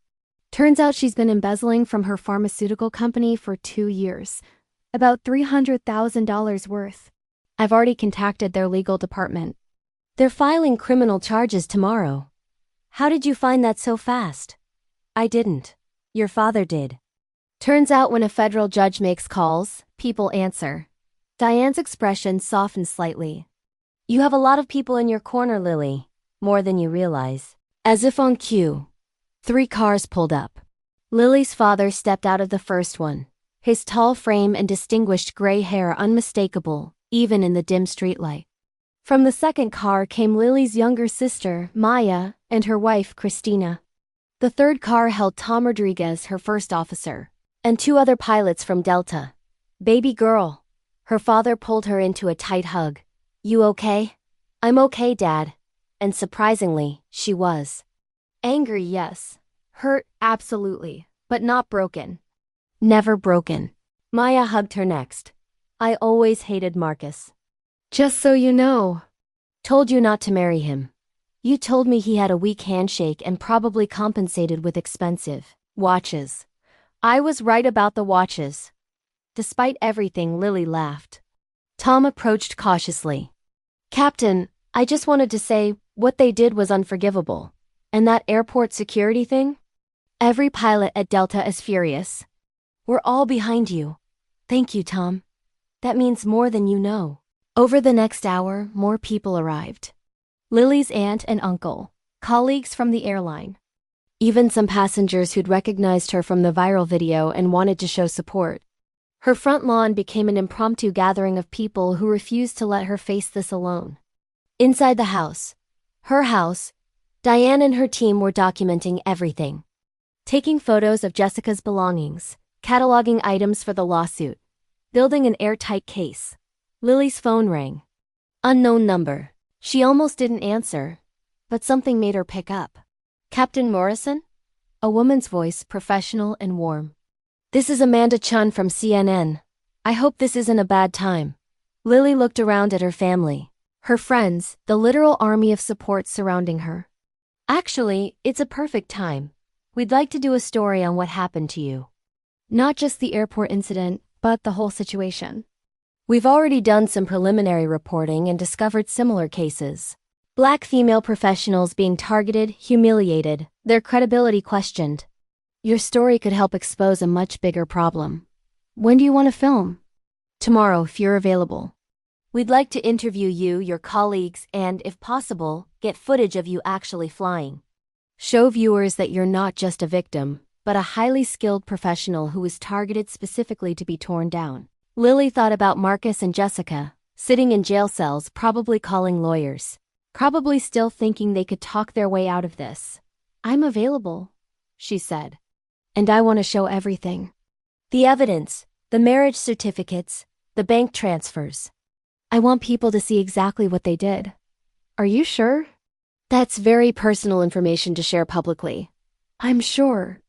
Turns out she's been embezzling from her pharmaceutical company for 2 years. About $300,000 worth. I've already contacted their legal department. They're filing criminal charges tomorrow. How did you find that so fast? I didn't. Your father did. Turns out when a federal judge makes calls, people answer. Diane's expression softened slightly. You have a lot of people in your corner, Lily. More than you realize. As if on cue. 3 cars pulled up. Lily's father stepped out of the first one. His tall frame and distinguished gray hair unmistakable, even in the dim streetlight. From the second car came Lily's younger sister, Maya, and her wife, Christina. The third car held Tom Rodriguez, her first officer, and 2 other pilots from Delta. Baby girl. Her father pulled her into a tight hug. You okay? I'm okay, Dad. And surprisingly, she was. Angry, yes. Hurt, absolutely. But not broken. Never broken. Maya hugged her next. I always hated Marcus. Just so you know. Told you not to marry him. You told me he had a weak handshake and probably compensated with expensive watches. I was right about the watches. Despite everything, Lily laughed. Tom approached cautiously. Captain, I just wanted to say, what they did was unforgivable. And that airport security thing? Every pilot at Delta is furious. We're all behind you. Thank you, Tom. That means more than you know. Over the next hour, more people arrived. Lily's aunt and uncle, colleagues from the airline. Even some passengers who'd recognized her from the viral video and wanted to show support. Her front lawn became an impromptu gathering of people who refused to let her face this alone. Inside the house, her house, Diane and her team were documenting everything. Taking photos of Jessica's belongings, cataloging items for the lawsuit, building an airtight case. Lily's phone rang. Unknown number. She almost didn't answer, but something made her pick up. Captain Morrison? A woman's voice, professional and warm. This is Amanda Chun from CNN. I hope this isn't a bad time. Lily looked around at her family, her friends, the literal army of support surrounding her. Actually, it's a perfect time. We'd like to do a story on what happened to you. Not just the airport incident, but the whole situation. We've already done some preliminary reporting and discovered similar cases. Black female professionals being targeted, humiliated, their credibility questioned. Your story could help expose a much bigger problem. When do you want to film? Tomorrow, if you're available. We'd like to interview you, your colleagues, and, if possible, get footage of you actually flying. Show viewers that you're not just a victim, but a highly skilled professional who was targeted specifically to be torn down. Lily thought about Marcus and Jessica, sitting in jail cells, probably calling lawyers. Probably still thinking they could talk their way out of this. I'm available, she said. And I want to show everything. The evidence, the marriage certificates, the bank transfers. I want people to see exactly what they did. Are you sure? That's very personal information to share publicly. I'm sure.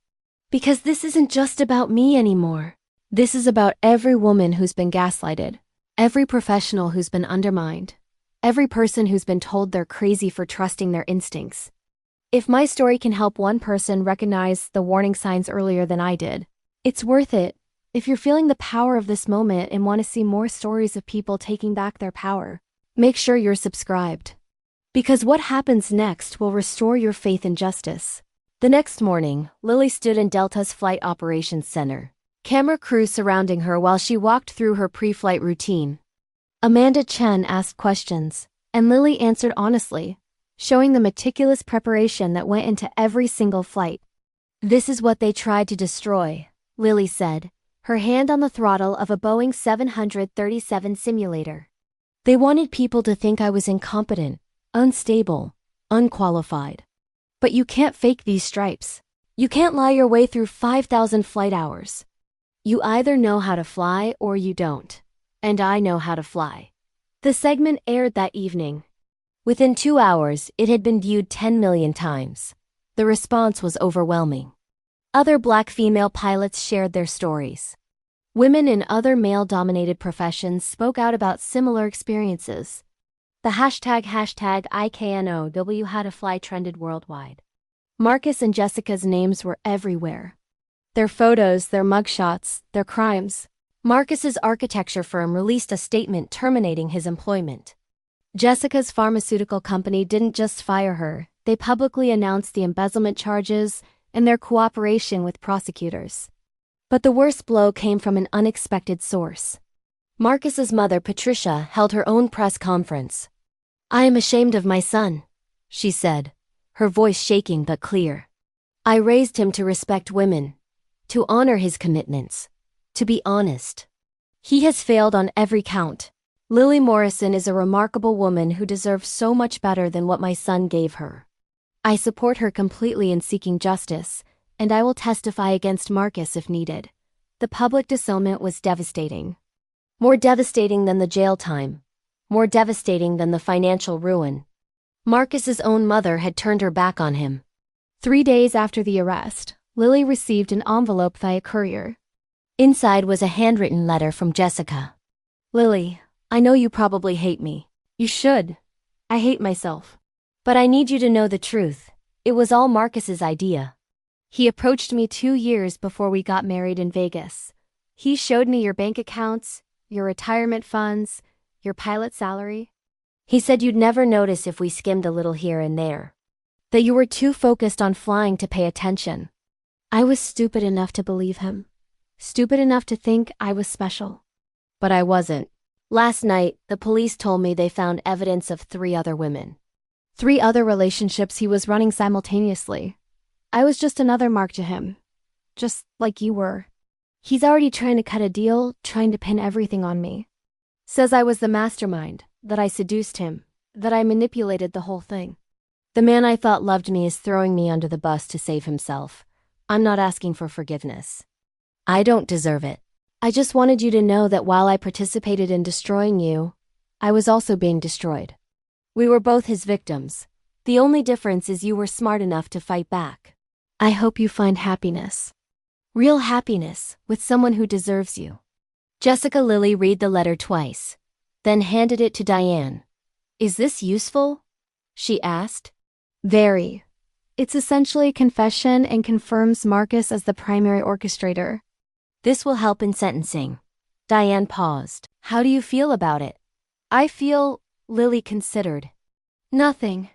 Because this isn't just about me anymore. This is about every woman who's been gaslighted, every professional who's been undermined, every person who's been told they're crazy for trusting their instincts. If my story can help one person recognize the warning signs earlier than I did, it's worth it. If you're feeling the power of this moment and want to see more stories of people taking back their power, make sure you're subscribed. Because what happens next will restore your faith in justice. The next morning, Lily stood in Delta's Flight Operations Center, camera crew surrounding her while she walked through her pre-flight routine. Amanda Chen asked questions, and Lily answered honestly, showing the meticulous preparation that went into every single flight. This is what they tried to destroy, Lily said, her hand on the throttle of a Boeing 737 simulator. They wanted people to think I was incompetent, unstable, unqualified. But you can't fake these stripes. You can't lie your way through 5,000 flight hours. You either know how to fly or you don't. And I know how to fly. The segment aired that evening. Within 2 hours, it had been viewed 10 million times. The response was overwhelming. Other Black female pilots shared their stories. Women in other male-dominated professions spoke out about similar experiences. The hashtag IKNOW How to Fly trended worldwide. Marcus and Jessica's names were everywhere. Their photos, their mugshots, their crimes. Marcus's architecture firm released a statement terminating his employment. Jessica's pharmaceutical company didn't just fire her, they publicly announced the embezzlement charges and their cooperation with prosecutors. But the worst blow came from an unexpected source. Marcus's mother, Patricia, held her own press conference. I am ashamed of my son, she said, her voice shaking but clear. I raised him to respect women, to honor his commitments, to be honest. He has failed on every count. Lily Morrison is a remarkable woman who deserves so much better than what my son gave her. I support her completely in seeking justice, and I will testify against Marcus if needed. The public disownment was devastating. More devastating than the jail time. More devastating than the financial ruin. Marcus's own mother had turned her back on him. 3 days after the arrest, Lily received an envelope via courier. Inside was a handwritten letter from Jessica. Lily, I know you probably hate me. You should. I hate myself. But I need you to know the truth. It was all Marcus's idea. He approached me 2 years before we got married in Vegas. He showed me your bank accounts, your retirement funds, your pilot salary. He said you'd never notice if we skimmed a little here and there. That you were too focused on flying to pay attention. I was stupid enough to believe him. Stupid enough to think I was special. But I wasn't. Last night, the police told me they found evidence of 3 other women. 3 other relationships he was running simultaneously. I was just another mark to him. Just like you were. He's already trying to cut a deal, trying to pin everything on me. Says I was the mastermind, that I seduced him, that I manipulated the whole thing. The man I thought loved me is throwing me under the bus to save himself. I'm not asking for forgiveness. I don't deserve it. I just wanted you to know that while I participated in destroying you, I was also being destroyed. We were both his victims. The only difference is you were smart enough to fight back. I hope you find happiness. Real happiness, with someone who deserves you. Jessica Lily read the letter twice, then handed it to Diane. Is this useful? She asked. Very. It's essentially a confession and confirms Marcus as the primary orchestrator. This will help in sentencing. Diane paused. How do you feel about it? I feel, Lily considered. Nothing.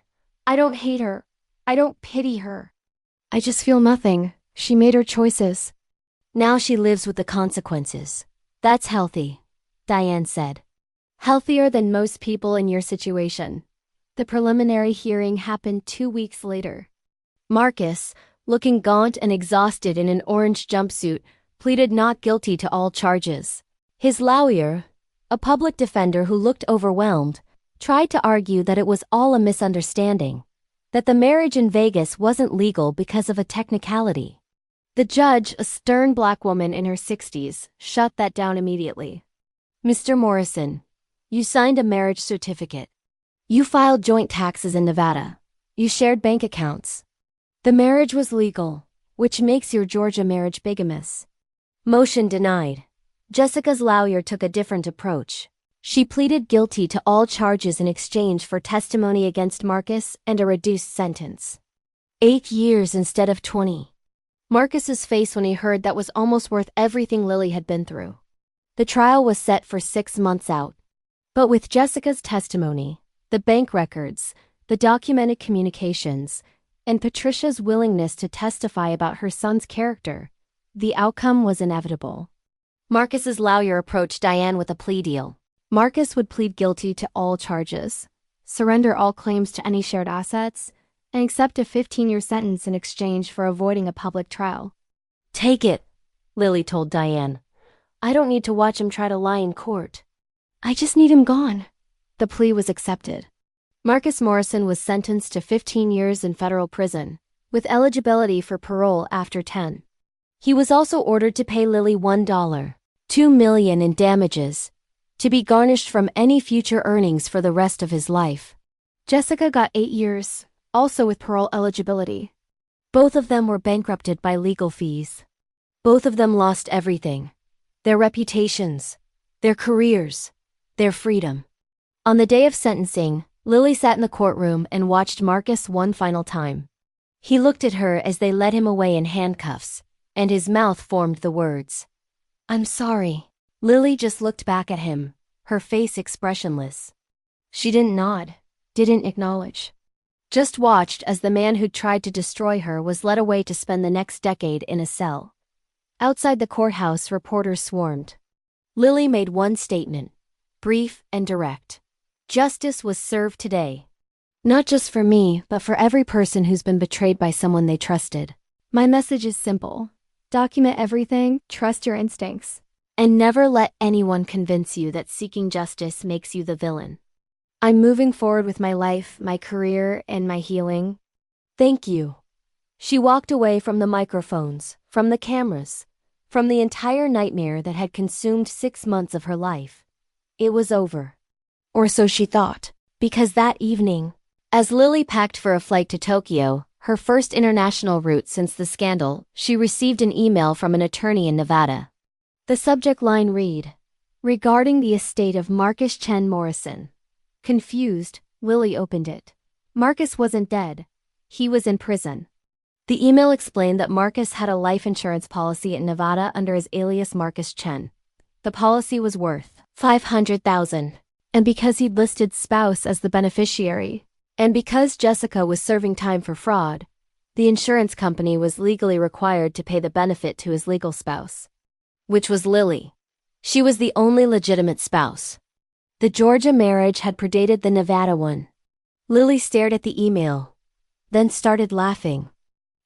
I don't hate her. I don't pity her. I just feel nothing. She made her choices. Now she lives with the consequences. That's healthy, Diane said. Healthier than most people in your situation. The preliminary hearing happened 2 weeks later. Marcus, looking gaunt and exhausted in an orange jumpsuit, pleaded not guilty to all charges. His lawyer, a public defender who looked overwhelmed, tried to argue that it was all a misunderstanding, that the marriage in Vegas wasn't legal because of a technicality. The judge, a stern black woman in her 60s, shut that down immediately. Mr. Morrison, you signed a marriage certificate. You filed joint taxes in Nevada. You shared bank accounts. The marriage was legal, which makes your Georgia marriage bigamous. Motion denied. Jessica's lawyer took a different approach. She pleaded guilty to all charges in exchange for testimony against Marcus and a reduced sentence. 8 years instead of 20. Marcus's face when he heard that was almost worth everything Lily had been through. The trial was set for 6 months out. But with Jessica's testimony, the bank records, the documented communications, and Patricia's willingness to testify about her son's character, the outcome was inevitable. Marcus's lawyer approached Diane with a plea deal. Marcus would plead guilty to all charges, surrender all claims to any shared assets, and accept a 15-year sentence in exchange for avoiding a public trial. Take it, Lily told Diane. I don't need to watch him try to lie in court. I just need him gone. The plea was accepted. Marcus Morrison was sentenced to 15 years in federal prison, with eligibility for parole after 10. He was also ordered to pay Lily $1, $2 million in damages, to be garnished from any future earnings for the rest of his life. Jessica got 8 years, also with parole eligibility. Both of them were bankrupted by legal fees. Both of them lost everything. Their reputations, their careers, their freedom. On the day of sentencing, Lily sat in the courtroom and watched Marcus one final time. He looked at her as they led him away in handcuffs, and his mouth formed the words, "I'm sorry." Lily just looked back at him, her face expressionless. She didn't nod, didn't acknowledge. Just watched as the man who'd tried to destroy her was led away to spend the next decade in a cell. Outside the courthouse, reporters swarmed. Lily made one statement, brief and direct. Justice was served today. Not just for me, but for every person who's been betrayed by someone they trusted. My message is simple. Document everything, trust your instincts, and never let anyone convince you that seeking justice makes you the villain. I'm moving forward with my life, my career, and my healing. Thank you. She walked away from the microphones, from the cameras, from the entire nightmare that had consumed 6 months of her life. It was over. Or so she thought, because that evening, as Lily packed for a flight to Tokyo, her first international route since the scandal, she received an email from an attorney in Nevada. The subject line read, "Regarding the estate of Marcus Chen Morrison." Confused, Lily opened it. Marcus wasn't dead. He was in prison. The email explained that Marcus had a life insurance policy in Nevada under his alias Marcus Chen. The policy was worth $500,000. And because he'd listed spouse as the beneficiary, and because Jessica was serving time for fraud, the insurance company was legally required to pay the benefit to his legal spouse, which was Lily. She was the only legitimate spouse. The Georgia marriage had predated the Nevada one. Lily stared at the email, then started laughing.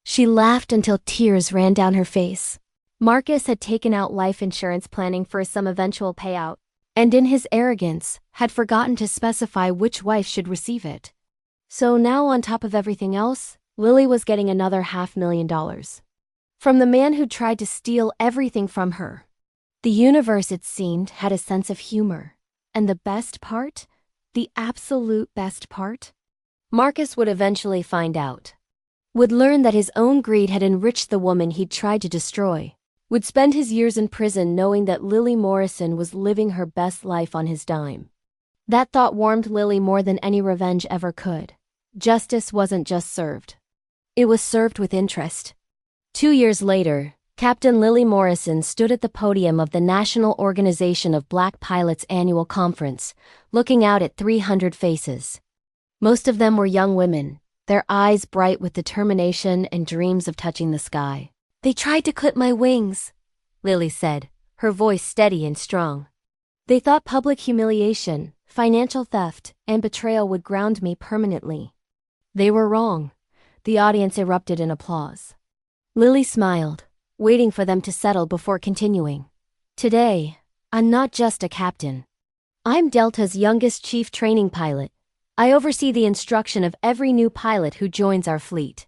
She laughed until tears ran down her face. Marcus had taken out life insurance planning for some eventual payout. and in his arrogance, had forgotten to specify which wife should receive it. So now, on top of everything else, Lily was getting another $500,000 from the man who tried to steal everything from her. The universe, it seemed, had a sense of humor. And the best part? The absolute best part? Marcus would eventually find out. Would learn that his own greed had enriched the woman he'd tried to destroy. Would spend his years in prison knowing that Lily Morrison was living her best life on his dime. That thought warmed Lily more than any revenge ever could. Justice wasn't just served. It was served with interest. 2 years later, Captain Lily Morrison stood at the podium of the National Organization of Black Pilots annual conference, looking out at 300 faces. Most of them were young women, their eyes bright with determination and dreams of touching the sky. "They tried to clip my wings," Lily said, her voice steady and strong. "They thought public humiliation, financial theft, and betrayal would ground me permanently. They were wrong." The audience erupted in applause. Lily smiled, waiting for them to settle before continuing. "Today, I'm not just a captain. I'm Delta's youngest chief training pilot. I oversee the instruction of every new pilot who joins our fleet.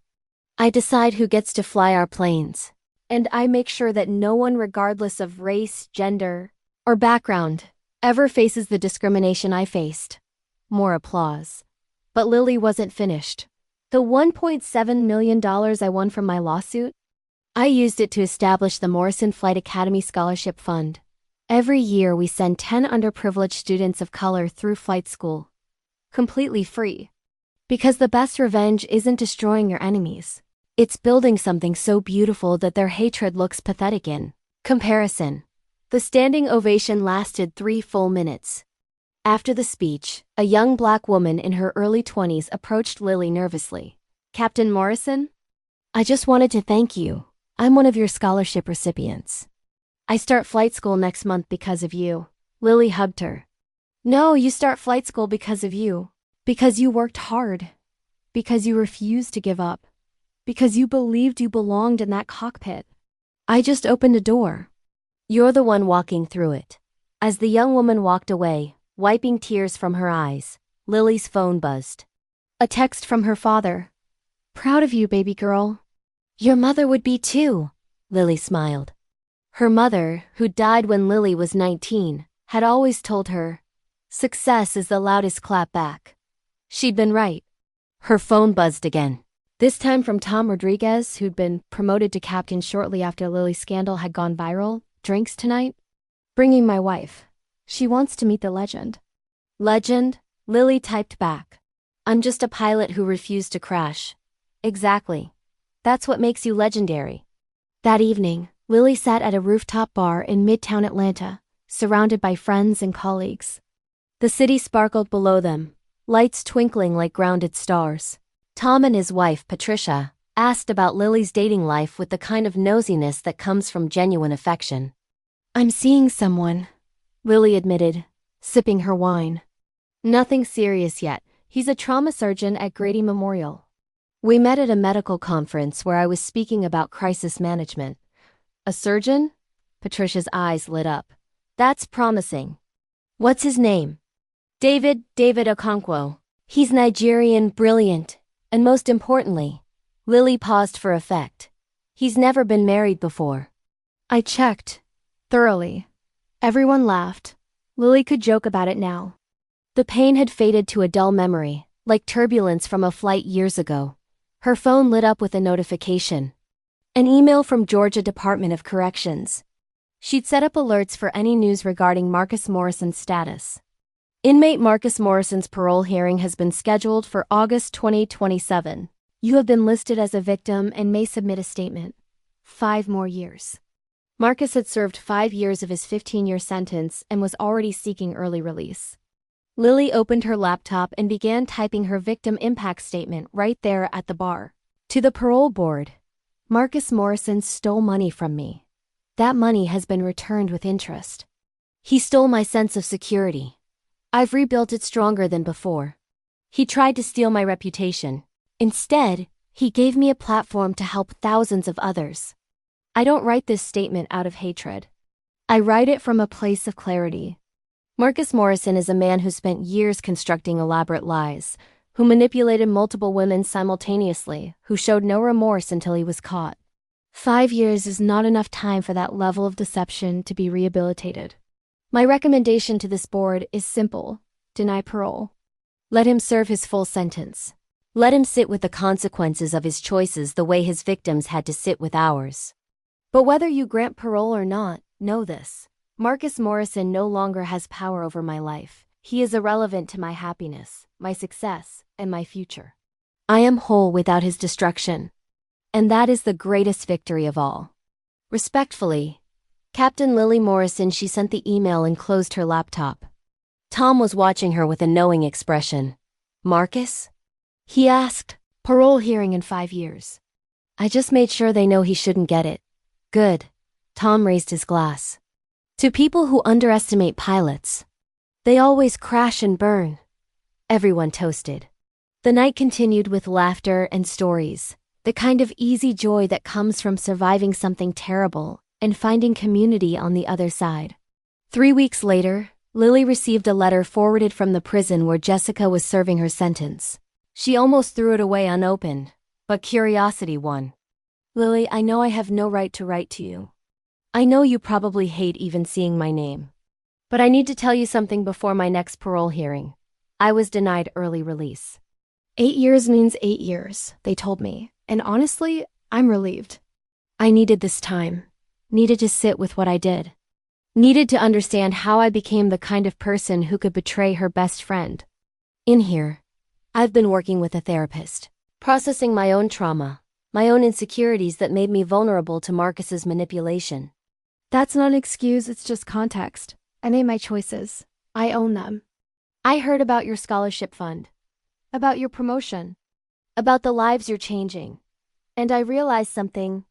I decide who gets to fly our planes. And I make sure that no one, regardless of race, gender, or background, ever faces the discrimination I faced." More applause. But Lily wasn't finished. "The $1.7 million I won from my lawsuit? I used it to establish the Morrison Flight Academy Scholarship Fund. Every year we send 10 underprivileged students of color through flight school. Completely free. Because the best revenge isn't destroying your enemies. It's building something so beautiful that their hatred looks pathetic in comparison." The standing ovation lasted 3 full minutes. After the speech, a young black woman in her early 20s approached Lily nervously. "Captain Morrison? I just wanted to thank you. I'm one of your scholarship recipients. I start flight school next month because of you." Lily hugged her. "No, you start flight school because of you. Because you worked hard. Because you refused to give up. Because you believed you belonged in that cockpit. I just opened a door. You're the one walking through it." As the young woman walked away, wiping tears from her eyes, Lily's phone buzzed. A text from her father. "Proud of you, baby girl." "Your mother would be too," Lily smiled. Her mother, who died when Lily was 19, had always told her, "Success is the loudest clap back." She'd been right. Her phone buzzed again. This time from Tom Rodriguez, who'd been promoted to captain shortly after Lily's scandal had gone viral. "Drinks tonight? Bringing my wife. She wants to meet the legend." "Legend?" Lily typed back. "I'm just a pilot who refused to crash." "Exactly. That's what makes you legendary." That evening, Lily sat at a rooftop bar in Midtown Atlanta, surrounded by friends and colleagues. The city sparkled below them, lights twinkling like grounded stars. Tom and his wife, Patricia, asked about Lily's dating life with the kind of nosiness that comes from genuine affection. "I'm seeing someone," Lily admitted, sipping her wine. "Nothing serious yet. He's a trauma surgeon at Grady Memorial. We met at a medical conference where I was speaking about crisis management." "A surgeon?" Patricia's eyes lit up. "That's promising. What's his name?" David Okonkwo. He's Nigerian, brilliant. And most importantly," Lily paused for effect, "he's never been married before." I checked. Thoroughly. Everyone laughed. Lily could joke about it now. The pain had faded to a dull memory, like turbulence from a flight years ago. Her phone lit up with a notification. An email from Georgia Department of Corrections. She'd set up alerts for any news regarding Marcus Morrison's status. Inmate Marcus Morrison's parole hearing has been scheduled for August 2027. You have been listed as a victim and may submit a statement. 5 more years. Marcus had served 5 years of his 15-year sentence and was already seeking early release. Lily opened her laptop and began typing her victim impact statement right there at the bar. To the parole board. Marcus Morrison stole money from me. That money has been returned with interest. He stole my sense of security. I've rebuilt it stronger than before. He tried to steal my reputation. Instead, he gave me a platform to help thousands of others. I don't write this statement out of hatred. I write it from a place of clarity. Marcus Morrison is a man who spent years constructing elaborate lies, who manipulated multiple women simultaneously, who showed no remorse until he was caught. 5 years is not enough time for that level of deception to be rehabilitated. My recommendation to this board is simple: deny parole. Let him serve his full sentence. Let him sit with the consequences of his choices the way his victims had to sit with ours. But whether you grant parole or not, know this: Marcus Morrison no longer has power over my life. He is irrelevant to my happiness, my success, and my future. I am whole without his destruction. And that is the greatest victory of all. Respectfully, Captain Lily Morrison. She sent the email and closed her laptop. Tom was watching her with a knowing expression. Marcus? He asked. Parole hearing in 5 years. I just made sure they know he shouldn't get it. Good. Tom raised his glass. To people who underestimate pilots, they always crash and burn. Everyone toasted. The night continued with laughter and stories, the kind of easy joy that comes from surviving something terrible and finding community on the other side. 3 weeks later, Lily received a letter forwarded from the prison where Jessica was serving her sentence. She almost threw it away unopened, but curiosity won. Lily, I know I have no right to write to you. I know you probably hate even seeing my name. But I need to tell you something before my next parole hearing. I was denied early release. 8 years means 8 years, they told me, and honestly, I'm relieved. I needed this time, needed to sit with what I did, needed to understand how I became the kind of person who could betray her best friend. In here, I've been working with a therapist, processing my own trauma, my own insecurities that made me vulnerable to Marcus's manipulation. That's not an excuse, it's just context. I made my choices. I own them. I heard about your scholarship fund, about your promotion, about the lives you're changing. And I realized something: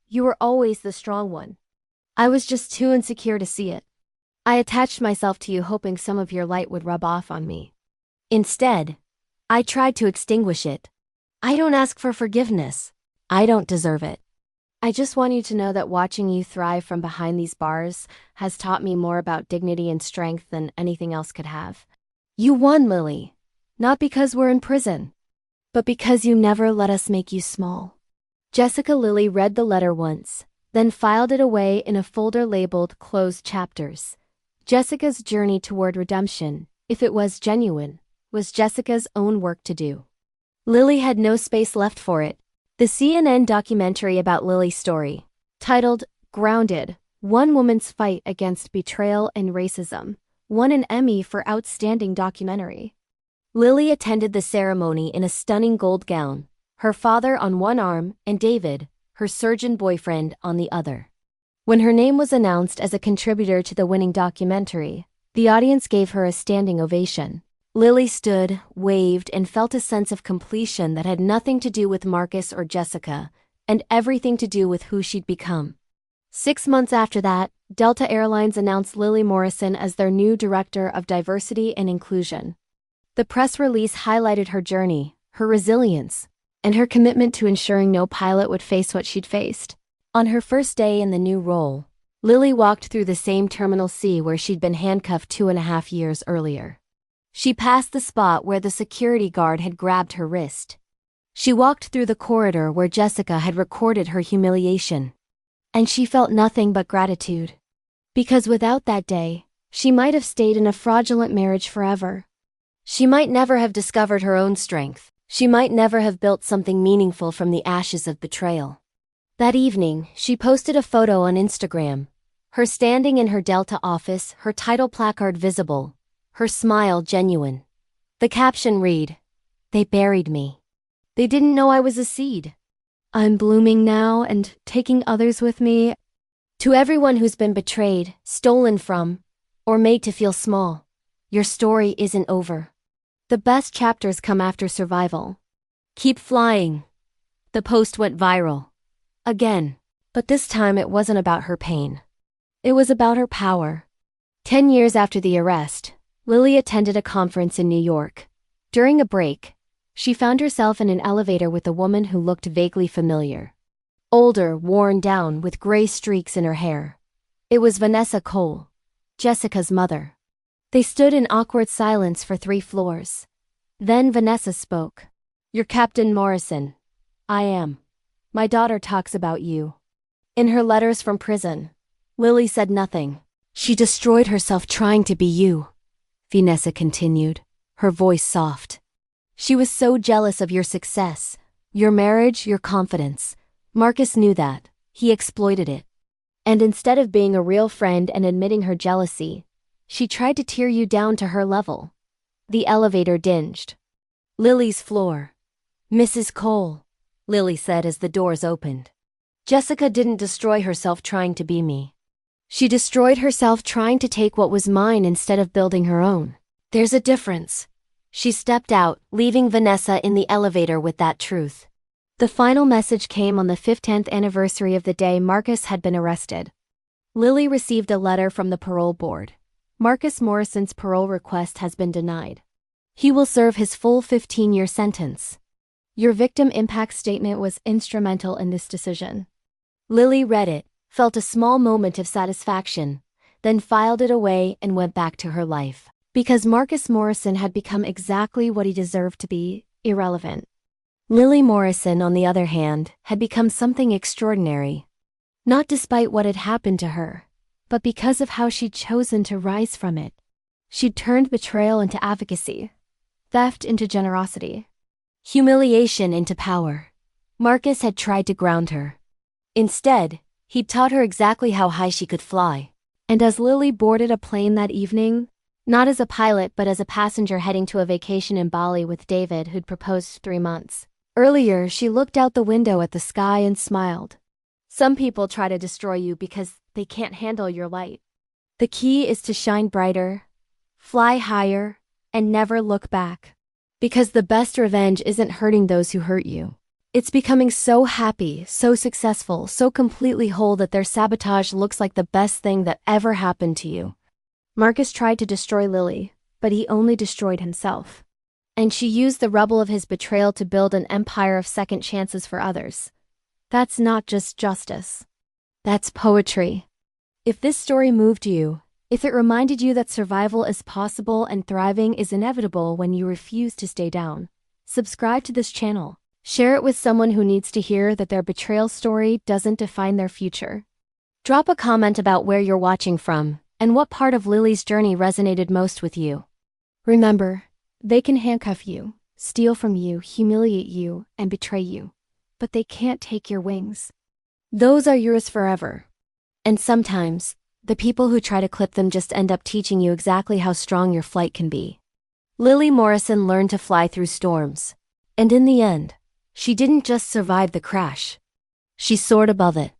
you were always the strong one. I was just too insecure to see it. I attached myself to you hoping some of your light would rub off on me. Instead, I tried to extinguish it. I don't ask for forgiveness. I don't deserve it. I just want you to know that watching you thrive from behind these bars has taught me more about dignity and strength than anything else could have. You won, Lily. Not because we're in prison, but because you never let us make you small. Jessica Lily read the letter once, then filed it away in a folder labeled Closed Chapters. Jessica's journey toward redemption, if it was genuine, was Jessica's own work to do. Lily had no space left for it. The CNN documentary about Lily's story, titled Grounded: One Woman's Fight Against Betrayal and Racism, won an Emmy for Outstanding Documentary. Lily attended the ceremony in a stunning gold gown, her father on one arm and David, her surgeon boyfriend, on the other. When her name was announced as a contributor to the winning documentary, the audience gave her a standing ovation. Lily stood, waved, and felt a sense of completion that had nothing to do with Marcus or Jessica, and everything to do with who she'd become. 6 months after that, Delta Airlines announced Lily Morrison as their new Director of Diversity and Inclusion. The press release highlighted her journey, her resilience, and her commitment to ensuring no pilot would face what she'd faced. On her first day in the new role, Lily walked through the same Terminal C where she'd been handcuffed 2.5 years earlier. She passed the spot where the security guard had grabbed her wrist. She walked through the corridor where Jessica had recorded her humiliation. And she felt nothing but gratitude. Because without that day, she might have stayed in a fraudulent marriage forever. She might never have discovered her own strength. She might never have built something meaningful from the ashes of betrayal. That evening, she posted a photo on Instagram. Her standing in her Delta office, her title placard visible, her smile genuine. The caption read, "They buried me. They didn't know I was a seed. I'm blooming now and taking others with me." To everyone who's been betrayed, stolen from, or made to feel small, your story isn't over. The best chapters come after survival. Keep flying. The post went viral. Again. But this time it wasn't about her pain. It was about her power. 10 years after the arrest, Lily attended a conference in New York. During a break, she found herself in an elevator with a woman who looked vaguely familiar. Older, worn down, with gray streaks in her hair. It was Vanessa Cole, Jessica's mother. They stood in awkward silence for 3 floors. Then Vanessa spoke. "You're Captain Morrison." "I am. My daughter talks about you." In her letters from prison, Lily said nothing. "She destroyed herself trying to be you," Vanessa continued, her voice soft. "She was so jealous of your success, your marriage, your confidence. Marcus knew that. He exploited it. And instead of being a real friend and admitting her jealousy, she tried to tear you down to her level." The elevator dinged. Lily's floor. "Mrs. Cole," Lily said as the doors opened. "Jessica didn't destroy herself trying to be me. She destroyed herself trying to take what was mine instead of building her own. There's a difference." She stepped out, leaving Vanessa in the elevator with that truth. The final message came on the 15th anniversary of the day Marcus had been arrested. Lily received a letter from the parole board. Marcus Morrison's parole request has been denied. He will serve his full 15-year sentence. Your victim impact statement was instrumental in this decision. Lily read it, felt a small moment of satisfaction, then filed it away and went back to her life. Because Marcus Morrison had become exactly what he deserved to be, irrelevant. Lily Morrison, on the other hand, had become something extraordinary. Not despite what had happened to her, but because of how she'd chosen to rise from it. She'd turned betrayal into advocacy, theft into generosity, humiliation into power. Marcus had tried to ground her. Instead, he'd taught her exactly how high she could fly. And as Lily boarded a plane that evening, not as a pilot but as a passenger heading to a vacation in Bali with David, who'd proposed 3 months earlier, she looked out the window at the sky and smiled. Some people try to destroy you because they can't handle your light. The key is to shine brighter, fly higher, and never look back. Because the best revenge isn't hurting those who hurt you. It's becoming so happy, so successful, so completely whole that their sabotage looks like the best thing that ever happened to you. Marcus tried to destroy Lily, but he only destroyed himself. And she used the rubble of his betrayal to build an empire of second chances for others. That's not just justice. That's poetry. If this story moved you, if it reminded you that survival is possible and thriving is inevitable when you refuse to stay down, subscribe to this channel. Share it with someone who needs to hear that their betrayal story doesn't define their future. Drop a comment about where you're watching from and what part of Lily's journey resonated most with you. Remember, they can handcuff you, steal from you, humiliate you, and betray you, but they can't take your wings. Those are yours forever. And sometimes, the people who try to clip them just end up teaching you exactly how strong your flight can be. Lily Morrison learned to fly through storms. And in the end, she didn't just survive the crash. She soared above it.